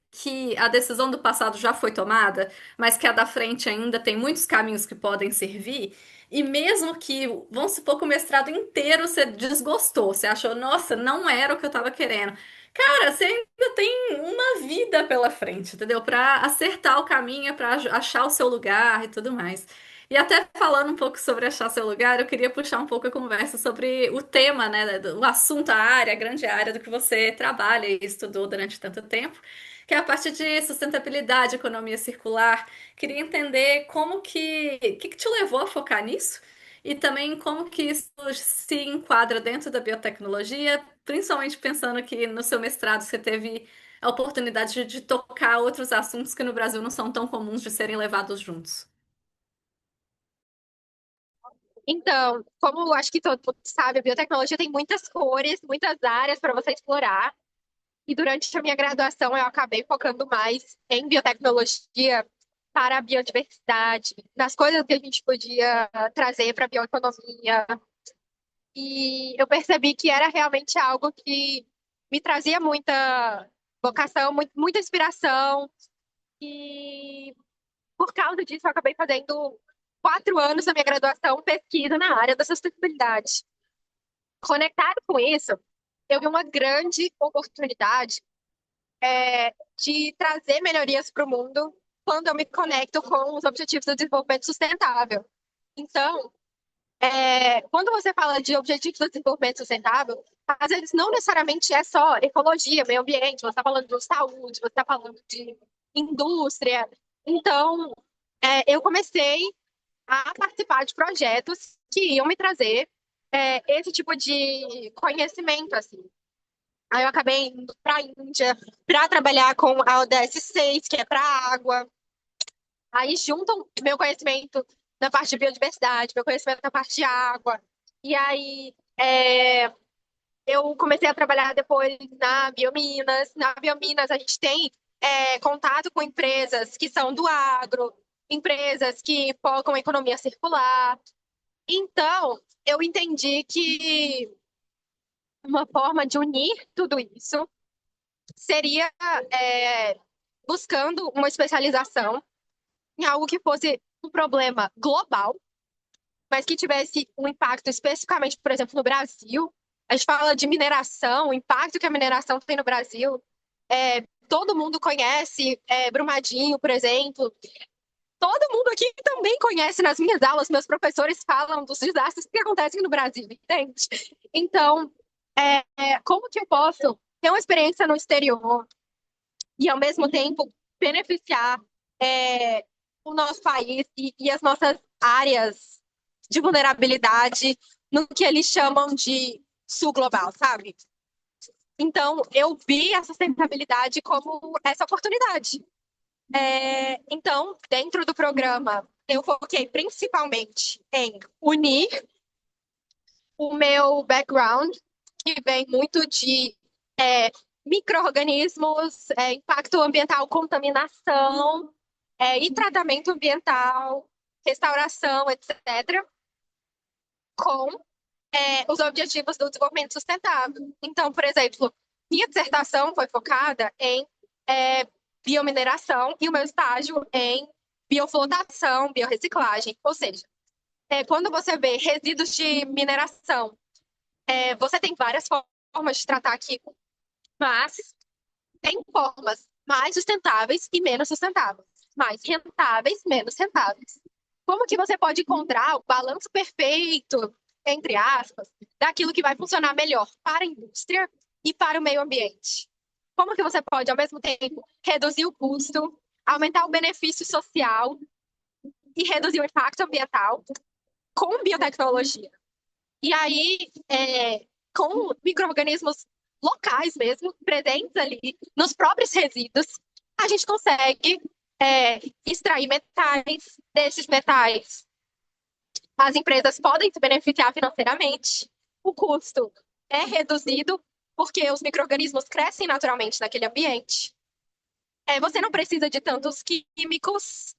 que a decisão do passado já foi tomada, mas que a da frente ainda tem muitos caminhos que podem servir. E mesmo que, vamos supor que o mestrado inteiro você desgostou, você achou, nossa, não era o que eu estava querendo. Cara, você ainda tem uma vida pela frente, entendeu? Para acertar o caminho, para achar o seu lugar e tudo mais. E até falando um pouco sobre achar seu lugar, eu queria puxar um pouco a conversa sobre o tema, né, o assunto, a área, a grande área do que você trabalha e estudou durante tanto tempo, que é a parte de sustentabilidade, economia circular. Queria entender que te levou a focar nisso e também como que isso se enquadra dentro da biotecnologia, principalmente pensando que no seu mestrado você teve a oportunidade de tocar outros assuntos que no Brasil não são tão comuns de serem levados juntos. Então, como acho que todo mundo sabe, a biotecnologia tem muitas cores, muitas áreas para você explorar. E durante a minha graduação, eu acabei focando mais em biotecnologia para a biodiversidade, nas coisas que a gente podia trazer para a bioeconomia. E eu percebi que era realmente algo que me trazia muita vocação, muita inspiração. E por causa disso, eu acabei fazendo 4 anos da minha graduação pesquisa na área da sustentabilidade. Conectado com isso, eu vi uma grande oportunidade de trazer melhorias para o mundo quando eu me conecto com os Objetivos do Desenvolvimento Sustentável. Então, quando você fala de Objetivos do Desenvolvimento Sustentável, às vezes não necessariamente é só ecologia, meio ambiente, você está falando de saúde, você está falando de indústria. Então, eu comecei a participar de projetos que iam me trazer esse tipo de conhecimento, assim. Aí eu acabei indo para a Índia para trabalhar com a ODS 6, que é para água. Aí juntam meu conhecimento na parte de biodiversidade, meu conhecimento na parte de água. E aí eu comecei a trabalhar depois na Biominas. Na Biominas a gente tem contato com empresas que são do agro, empresas que focam em economia circular. Então, eu entendi que uma forma de unir tudo isso seria buscando uma especialização em algo que fosse um problema global, mas que tivesse um impacto especificamente, por exemplo, no Brasil. A gente fala de mineração, o impacto que a mineração tem no Brasil. Todo mundo conhece Brumadinho, por exemplo. Todo mundo aqui também conhece nas minhas aulas, meus professores falam dos desastres que acontecem no Brasil, entende? Então, como que eu posso ter uma experiência no exterior e, ao mesmo tempo, beneficiar o nosso país e as nossas áreas de vulnerabilidade no que eles chamam de sul global, sabe? Então, eu vi a sustentabilidade como essa oportunidade. Então, dentro do programa, eu foquei principalmente em unir o meu background, que vem muito de micro-organismos, impacto ambiental, contaminação, e tratamento ambiental, restauração, etc., com os objetivos do desenvolvimento sustentável. Então, por exemplo, minha dissertação foi focada em biomineração e o meu estágio em bioflotação, biorreciclagem. Ou seja, quando você vê resíduos de mineração, você tem várias formas de tratar aquilo, mas tem formas mais sustentáveis e menos sustentáveis, mais rentáveis, menos rentáveis. Como que você pode encontrar o balanço perfeito, entre aspas, daquilo que vai funcionar melhor para a indústria e para o meio ambiente? Como que você pode, ao mesmo tempo, reduzir o custo, aumentar o benefício social e reduzir o impacto ambiental com biotecnologia? E aí, com micro-organismos locais mesmo, presentes ali nos próprios resíduos, a gente consegue extrair metais. Desses metais, as empresas podem se beneficiar financeiramente, o custo é reduzido, porque os micro-organismos crescem naturalmente naquele ambiente. Você não precisa de tantos químicos,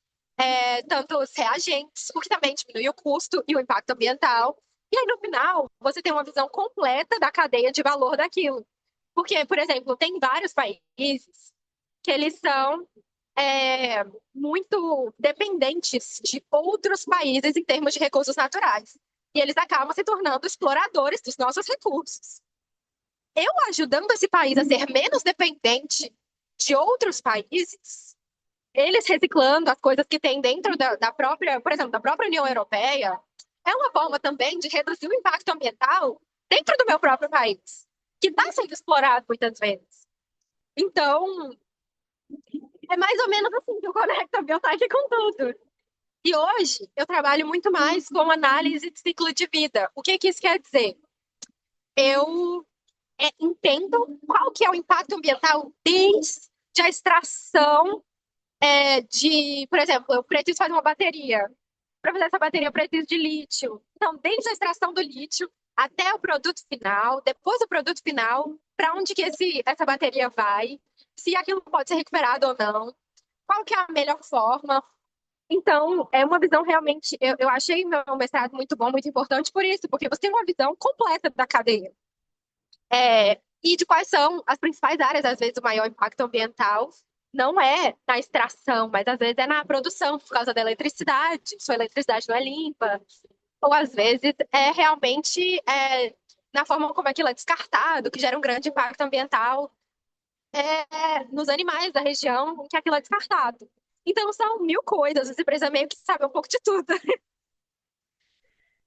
tantos reagentes, o que também diminui o custo e o impacto ambiental. E aí, no final, você tem uma visão completa da cadeia de valor daquilo. Porque, por exemplo, tem vários países que eles são muito dependentes de outros países em termos de recursos naturais. E eles acabam se tornando exploradores dos nossos recursos. Eu ajudando esse país a ser menos dependente de outros países, eles reciclando as coisas que tem dentro da própria, por exemplo, da própria União Europeia, é uma forma também de reduzir o impacto ambiental dentro do meu próprio país, que está sendo explorado muitas vezes. Então, é mais ou menos assim que eu conecto a biotech com tudo. E hoje eu trabalho muito mais com análise de ciclo de vida. O que que isso quer dizer? Eu entendo qual que é o impacto ambiental desde a extração por exemplo, eu preciso fazer uma bateria. Para fazer essa bateria, eu preciso de lítio. Então, desde a extração do lítio até o produto final, depois do produto final, para onde que essa bateria vai, se aquilo pode ser recuperado ou não, qual que é a melhor forma. Então, é uma visão realmente, eu achei meu mestrado muito bom, muito importante por isso, porque você tem uma visão completa da cadeia. E de quais são as principais áreas, às vezes, o maior impacto ambiental não é na extração, mas às vezes é na produção, por causa da eletricidade, sua eletricidade não é limpa, ou às vezes é realmente na forma como aquilo é descartado, que gera um grande impacto ambiental nos animais da região em que aquilo é descartado. Então são mil coisas, você precisa meio que saber um pouco de tudo.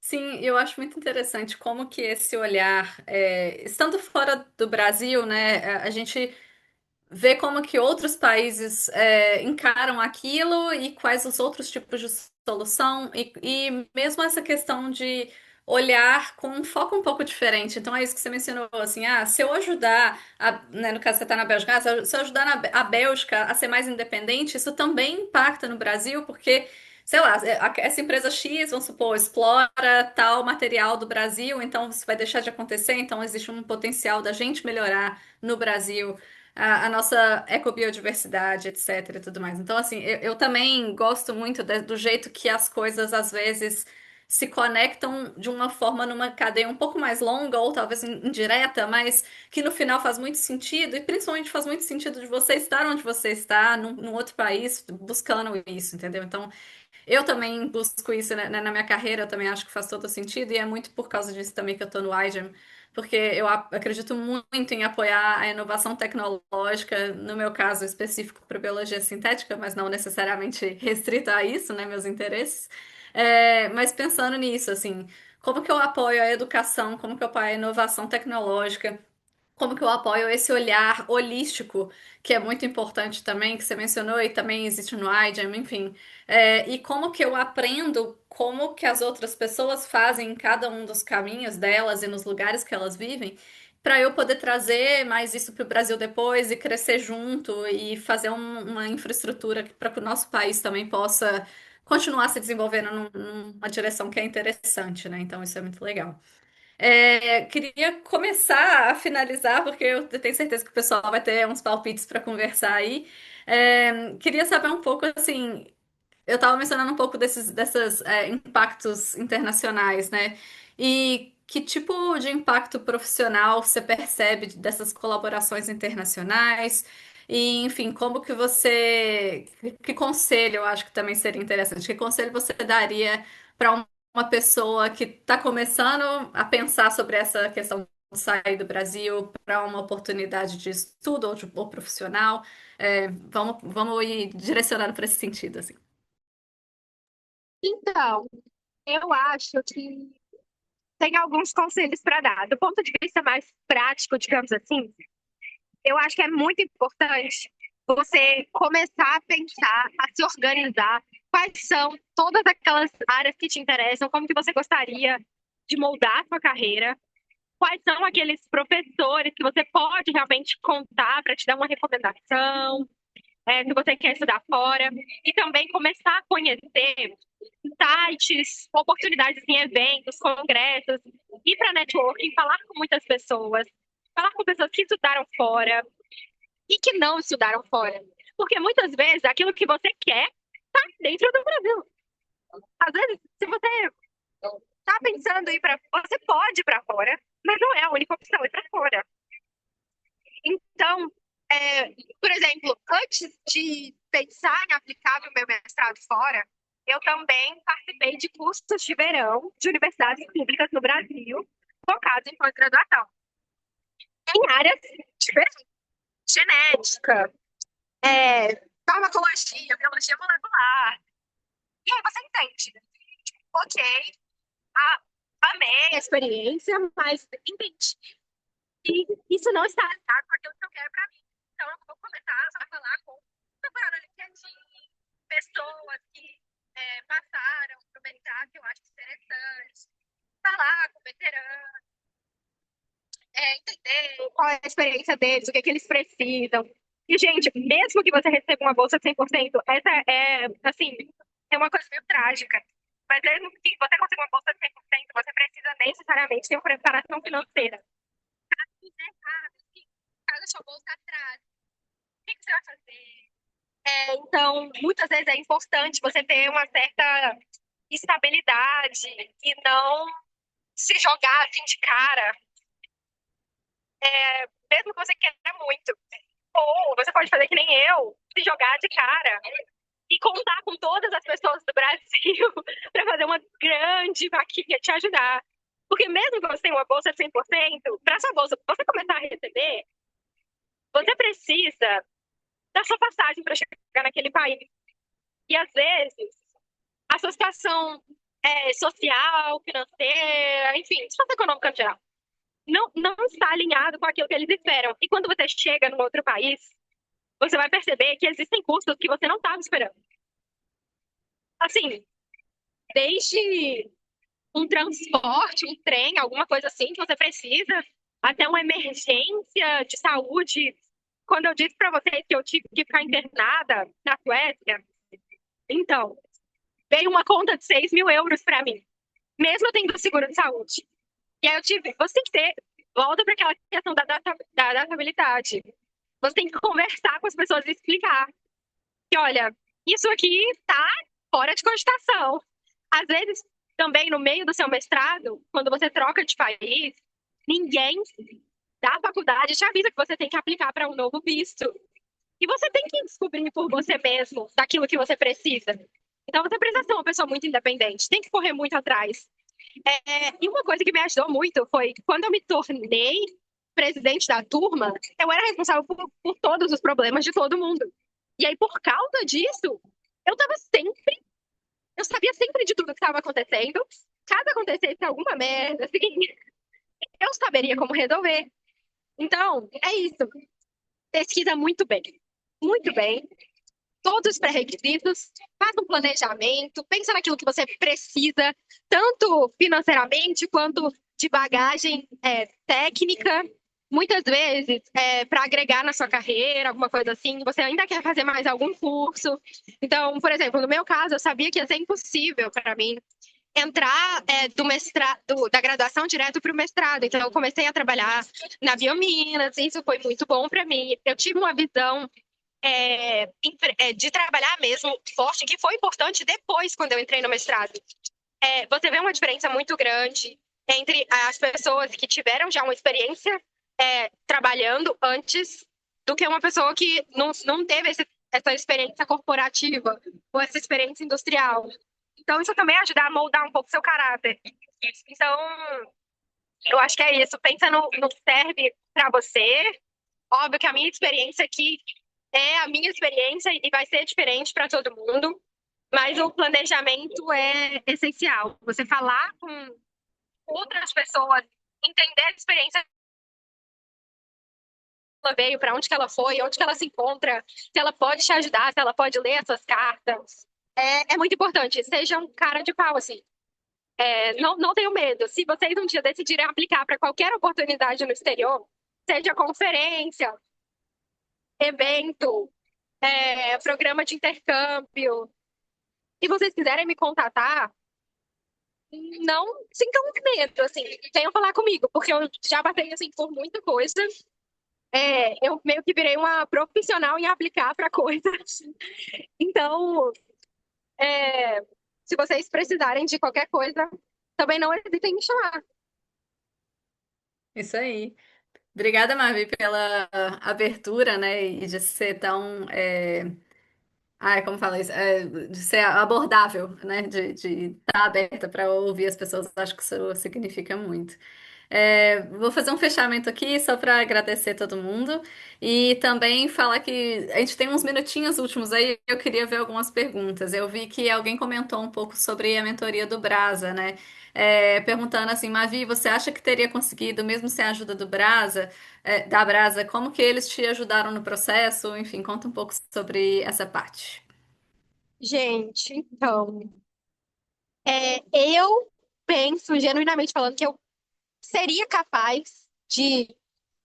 Sim, eu acho muito interessante como que esse olhar, estando fora do Brasil, né, a gente ver como que outros países encaram aquilo e quais os outros tipos de solução e mesmo essa questão de olhar com um foco um pouco diferente. Então é isso que você mencionou, assim, se eu ajudar, né, no caso você está na Bélgica, se eu ajudar a Bélgica a ser mais independente, isso também impacta no Brasil, porque sei lá, essa empresa X, vamos supor, explora tal material do Brasil, então isso vai deixar de acontecer, então existe um potencial da gente melhorar no Brasil a nossa ecobiodiversidade, etc. e tudo mais. Então, assim, eu também gosto muito do jeito que as coisas às vezes se conectam de uma forma numa cadeia um pouco mais longa ou talvez indireta, mas que no final faz muito sentido e principalmente faz muito sentido de você estar onde você está, num outro país, buscando isso, entendeu? Então, Eu também busco isso, né, na minha carreira, eu também acho que faz todo sentido, e é muito por causa disso também que eu estou no iGEM, porque eu acredito muito em apoiar a inovação tecnológica, no meu caso específico para biologia sintética, mas não necessariamente restrita a isso, né, meus interesses. Mas pensando nisso, assim, como que eu apoio a educação, como que eu apoio a inovação tecnológica? Como que eu apoio esse olhar holístico, que é muito importante também, que você mencionou e também existe no iGEM, enfim. E como que eu aprendo como que as outras pessoas fazem em cada um dos caminhos delas e nos lugares que elas vivem, para eu poder trazer mais isso para o Brasil depois e crescer junto e fazer uma infraestrutura para que o nosso país também possa continuar se desenvolvendo numa direção que é interessante, né? Então, isso é muito legal. Queria começar a finalizar, porque eu tenho certeza que o pessoal vai ter uns palpites para conversar aí. Queria saber um pouco, assim, eu estava mencionando um pouco desses impactos internacionais, né? E que tipo de impacto profissional você percebe dessas colaborações internacionais? E, enfim, como que você. Que conselho eu acho que também seria interessante? Que conselho você daria para uma pessoa que está começando a pensar sobre essa questão de sair do Brasil para uma oportunidade de estudo ou profissional? Vamos ir direcionando para esse sentido, assim. Então, eu acho que tem alguns conselhos para dar. Do ponto de vista mais prático, digamos assim, eu acho que é muito importante você começar a pensar, a se organizar. Quais são todas aquelas áreas que te interessam? Como que você gostaria de moldar a sua carreira? Quais são aqueles professores que você pode realmente contar para te dar uma recomendação? Se você quer estudar fora, e também começar a conhecer sites, oportunidades em eventos, congressos, ir para networking, falar com muitas pessoas, falar com pessoas que estudaram fora e que não estudaram fora. Porque muitas vezes aquilo que você quer está dentro do Brasil. Às vezes, se você está pensando em ir para. Você pode ir para fora, mas não é a única opção ir para fora. Então, por exemplo, antes de pensar em aplicar o meu mestrado fora, eu também participei de cursos de verão de universidades públicas no Brasil, focados em pós-graduação, em áreas diferentes, genética, farmacologia, biologia molecular. E aí você entende, ok, a- amei a experiência, mas entendi que isso não está alinhado com aquilo que eu quero para mim. Então, eu vou começar a falar com procurar no LinkedIn, pessoas que passaram para o mercado que eu acho interessante, falar com veteranos, entender qual é a experiência deles, o que é que eles precisam. E, gente, mesmo que você receba uma bolsa de 100%, essa assim, é uma coisa meio trágica. Mas mesmo que você consiga uma bolsa de 100%, você precisa necessariamente ter uma preparação financeira. Caso a sua bolsa atrase, o que você vai fazer? Então, muitas vezes é importante você ter uma certa estabilidade e não se jogar assim de cara, mesmo que você queira muito. Ou você pode fazer que nem eu, se jogar de cara e contar com todas as pessoas do Brasil para fazer uma grande vaquinha te ajudar. Porque mesmo que você tenha uma bolsa de 100%, para sua bolsa você começar a receber, você precisa da sua passagem para chegar naquele país. E às vezes, a sua situação social, financeira, enfim, situação econômica em geral, não está alinhado com aquilo que eles esperam. E quando você chega num outro país, você vai perceber que existem custos que você não estava esperando. Assim, desde um transporte, um trem, alguma coisa assim que você precisa, até uma emergência de saúde. Quando eu disse para vocês que eu tive que ficar internada na Suécia, então, veio uma conta de 6.000 euros para mim, mesmo eu tendo seguro de saúde. E aí eu tive, você tem que ter, volta para aquela questão da adaptabilidade. Você tem que conversar com as pessoas e explicar que, olha, isso aqui está fora de cogitação. Às vezes, também no meio do seu mestrado, quando você troca de país, ninguém da faculdade te avisa que você tem que aplicar para um novo visto. E você tem que descobrir por você mesmo daquilo que você precisa. Então você precisa ser uma pessoa muito independente, tem que correr muito atrás. E uma coisa que me ajudou muito foi que quando eu me tornei presidente da turma, eu era responsável por todos os problemas de todo mundo. E aí, por causa disso, eu tava sempre, eu sabia sempre de tudo que estava acontecendo. Caso acontecesse alguma merda, assim, eu saberia como resolver. Então, é isso. Pesquisa muito bem. Muito bem. Todos os pré-requisitos, faz um planejamento, pensa naquilo que você precisa, tanto financeiramente quanto de bagagem técnica. Muitas vezes, para agregar na sua carreira, alguma coisa assim, você ainda quer fazer mais algum curso. Então, por exemplo, no meu caso, eu sabia que ia ser impossível para mim entrar do mestrado, da graduação direto para o mestrado. Então, eu comecei a trabalhar na Biominas, isso foi muito bom para mim. Eu tive uma visão de trabalhar mesmo forte, que foi importante depois, quando eu entrei no mestrado. Você vê uma diferença muito grande entre as pessoas que tiveram já uma experiência trabalhando antes do que uma pessoa que não teve essa experiência corporativa ou essa experiência industrial. Então, isso também ajuda a moldar um pouco seu caráter. Então, eu acho que é isso. Pensa no que serve para você. Óbvio que a minha experiência aqui é a minha experiência e vai ser diferente para todo mundo, mas o planejamento é essencial. Você falar com outras pessoas, entender a experiência que ela veio, para onde que ela foi, onde que ela se encontra, se ela pode te ajudar, se ela pode ler as suas cartas. É muito importante. Seja um cara de pau, assim. Não tenho medo. Se vocês um dia decidirem aplicar para qualquer oportunidade no exterior, seja conferência, evento, programa de intercâmbio, e vocês quiserem me contatar, não sintam medo, assim, venham falar comigo, porque eu já passei, assim, por muita coisa. Eu meio que virei uma profissional em aplicar para coisas. Então, é, se vocês precisarem de qualquer coisa, também não hesitem em me chamar. Isso aí. Obrigada, Mavi, pela abertura, né, e de ser tão, como fala isso, de ser abordável, né, de estar aberta para ouvir as pessoas. Acho que isso significa muito. Vou fazer um fechamento aqui só para agradecer todo mundo e também falar que a gente tem uns minutinhos últimos aí. Eu queria ver algumas perguntas. Eu vi que alguém comentou um pouco sobre a mentoria do Brasa, né? Perguntando assim, Mavi, você acha que teria conseguido, mesmo sem a ajuda do Brasa, da Brasa, como que eles te ajudaram no processo? Enfim, conta um pouco sobre essa parte. Gente, então, eu penso, genuinamente falando, que eu seria capaz de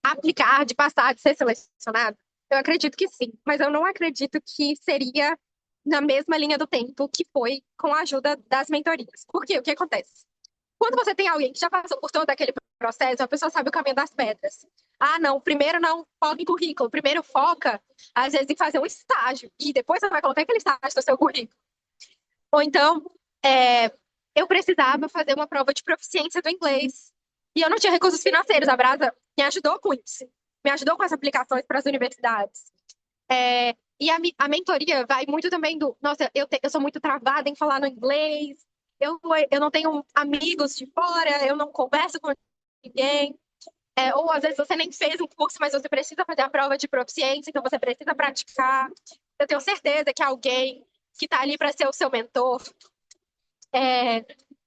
aplicar, de passar, de ser selecionado? Eu acredito que sim, mas eu não acredito que seria na mesma linha do tempo que foi com a ajuda das mentorias. Por quê? O que acontece? Quando você tem alguém que já passou por todo aquele processo, a pessoa sabe o caminho das pedras. Ah, não, primeiro não foca em currículo, primeiro foca, às vezes, em fazer um estágio, e depois você vai colocar aquele estágio no seu currículo. Ou então, é, eu precisava fazer uma prova de proficiência do inglês. E eu não tinha recursos financeiros. A Brasa me ajudou com isso. Me ajudou com as aplicações para as universidades. E a mentoria vai muito também do... Nossa, eu sou muito travada em falar no inglês. Eu não tenho amigos de fora. Eu não converso com ninguém. Ou às vezes você nem fez um curso, mas você precisa fazer a prova de proficiência. Então você precisa praticar. Eu tenho certeza que alguém que está ali para ser o seu mentor é,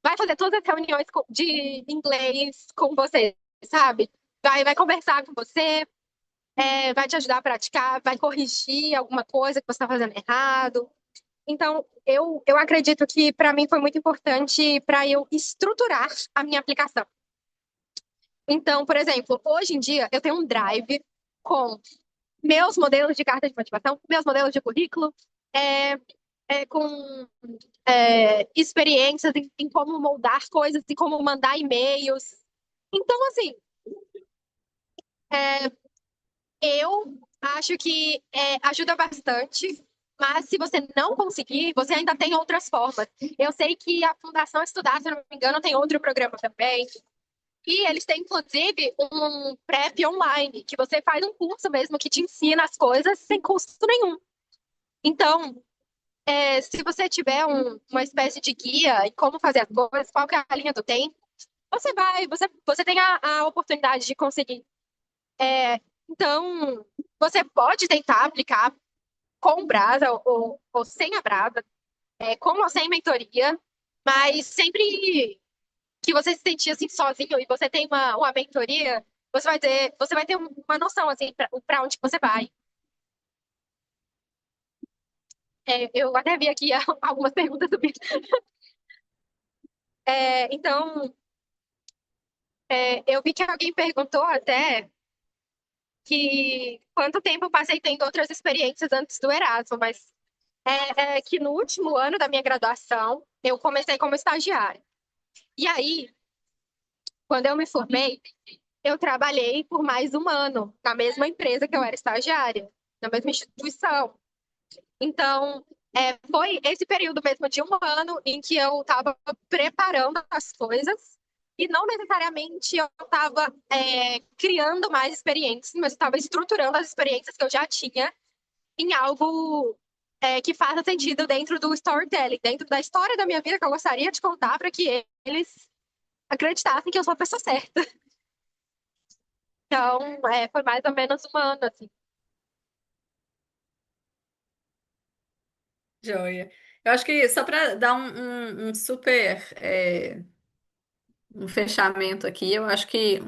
vai fazer todas as reuniões de inglês com você, sabe? Vai conversar com você, vai te ajudar a praticar, vai corrigir alguma coisa que você está fazendo errado. Então, eu acredito que para mim foi muito importante para eu estruturar a minha aplicação. Então, por exemplo, hoje em dia eu tenho um drive com meus modelos de carta de motivação, meus modelos de currículo, é, com experiências em como moldar coisas, em como mandar e-mails. Então, assim, é, eu acho que ajuda bastante, mas se você não conseguir, você ainda tem outras formas. Eu sei que a Fundação Estudar, se eu não me engano, tem outro programa também. E eles têm, inclusive, um prep online, que você faz um curso mesmo que te ensina as coisas sem custo nenhum. Então, Se você tiver uma espécie de guia em como fazer as coisas, qual que é a linha do tempo, você tem a oportunidade de conseguir. É, então, você pode tentar aplicar com brasa ou sem a brasa, com ou sem mentoria, mas sempre que você se sentir assim sozinho e você tem uma mentoria, você vai ter uma noção assim para onde você vai. Eu até vi aqui algumas perguntas do Vitor. Então, eu vi que alguém perguntou até que quanto tempo eu passei tendo outras experiências antes do Erasmo, mas que no último ano da minha graduação eu comecei como estagiária. E aí, quando eu me formei, eu trabalhei por mais um ano na mesma empresa que eu era estagiária, na mesma instituição. Então, foi esse período mesmo de um ano em que eu estava preparando as coisas e não necessariamente eu estava criando mais experiências, mas eu estava estruturando as experiências que eu já tinha em algo que faça sentido dentro do storytelling, dentro da história da minha vida que eu gostaria de contar para que eles acreditassem que eu sou a pessoa certa. Então, foi mais ou menos um ano, assim. Joia. Eu acho que só para dar um super um fechamento aqui, eu acho que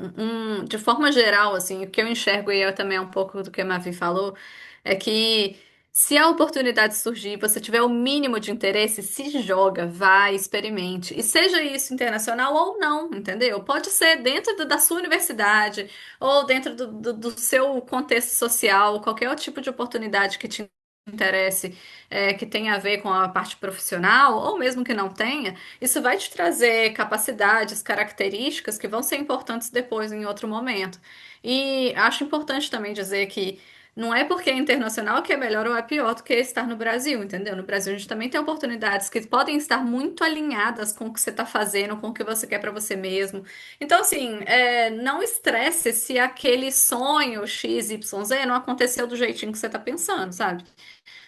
de forma geral, assim, o que eu enxergo e eu também é um pouco do que a Mavi falou, é que se a oportunidade surgir, e você tiver o mínimo de interesse, se joga, vai, experimente. E seja isso internacional ou não, entendeu? Pode ser dentro da sua universidade ou dentro do seu contexto social, qualquer tipo de oportunidade que te interesse, que tenha a ver com a parte profissional, ou mesmo que não tenha. Isso vai te trazer capacidades, características que vão ser importantes depois, em outro momento. E acho importante também dizer que não é porque é internacional que é melhor ou é pior do que estar no Brasil, entendeu? No Brasil a gente também tem oportunidades que podem estar muito alinhadas com o que você está fazendo, com o que você quer para você mesmo. Então, assim, não estresse se aquele sonho X, Y, Z não aconteceu do jeitinho que você está pensando, sabe?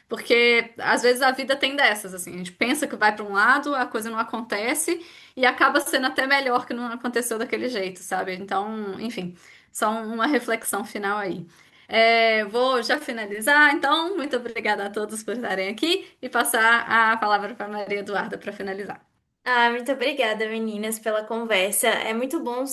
Porque às vezes a vida tem dessas, assim, a gente pensa que vai para um lado, a coisa não acontece e acaba sendo até melhor que não aconteceu daquele jeito, sabe? Então, enfim, só uma reflexão final aí. Vou já finalizar, então, muito obrigada a todos por estarem aqui e passar a palavra para Maria Eduarda para finalizar. Ah, muito obrigada, meninas, pela conversa. É muito bom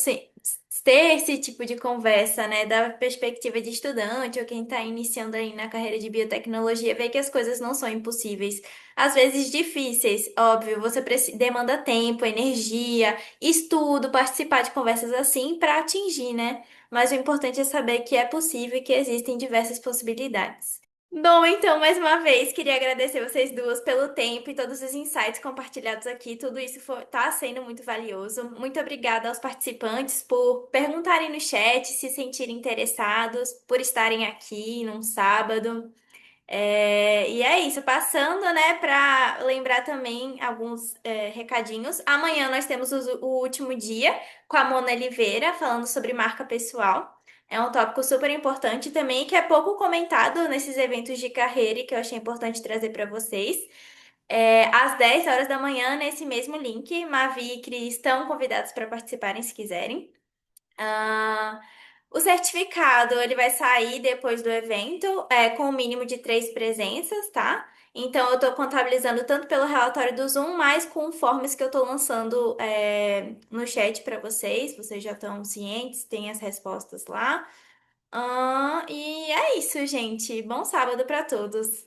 ter esse tipo de conversa, né, da perspectiva de estudante ou quem está iniciando aí na carreira de biotecnologia, ver que as coisas não são impossíveis. Às vezes difíceis, óbvio, você demanda tempo, energia, estudo, participar de conversas assim para atingir, né? Mas o importante é saber que é possível e que existem diversas possibilidades. Bom, então, mais uma vez, queria agradecer vocês duas pelo tempo e todos os insights compartilhados aqui. Tudo isso tá sendo muito valioso. Muito obrigada aos participantes por perguntarem no chat, se sentirem interessados, por estarem aqui num sábado. E é isso, passando, né, para lembrar também alguns recadinhos. Amanhã nós temos o último dia com a Mona Oliveira falando sobre marca pessoal. É um tópico super importante também, que é pouco comentado nesses eventos de carreira e que eu achei importante trazer para vocês. Às 10 horas da manhã, nesse mesmo link, Mavi e Cris estão convidados para participarem se quiserem. Ah, o certificado, ele vai sair depois do evento, com o mínimo de 3 presenças, tá? Então, eu estou contabilizando tanto pelo relatório do Zoom, mais com formas que eu estou lançando, no chat para vocês. Vocês já estão cientes, tem as respostas lá. E é isso, gente. Bom sábado para todos.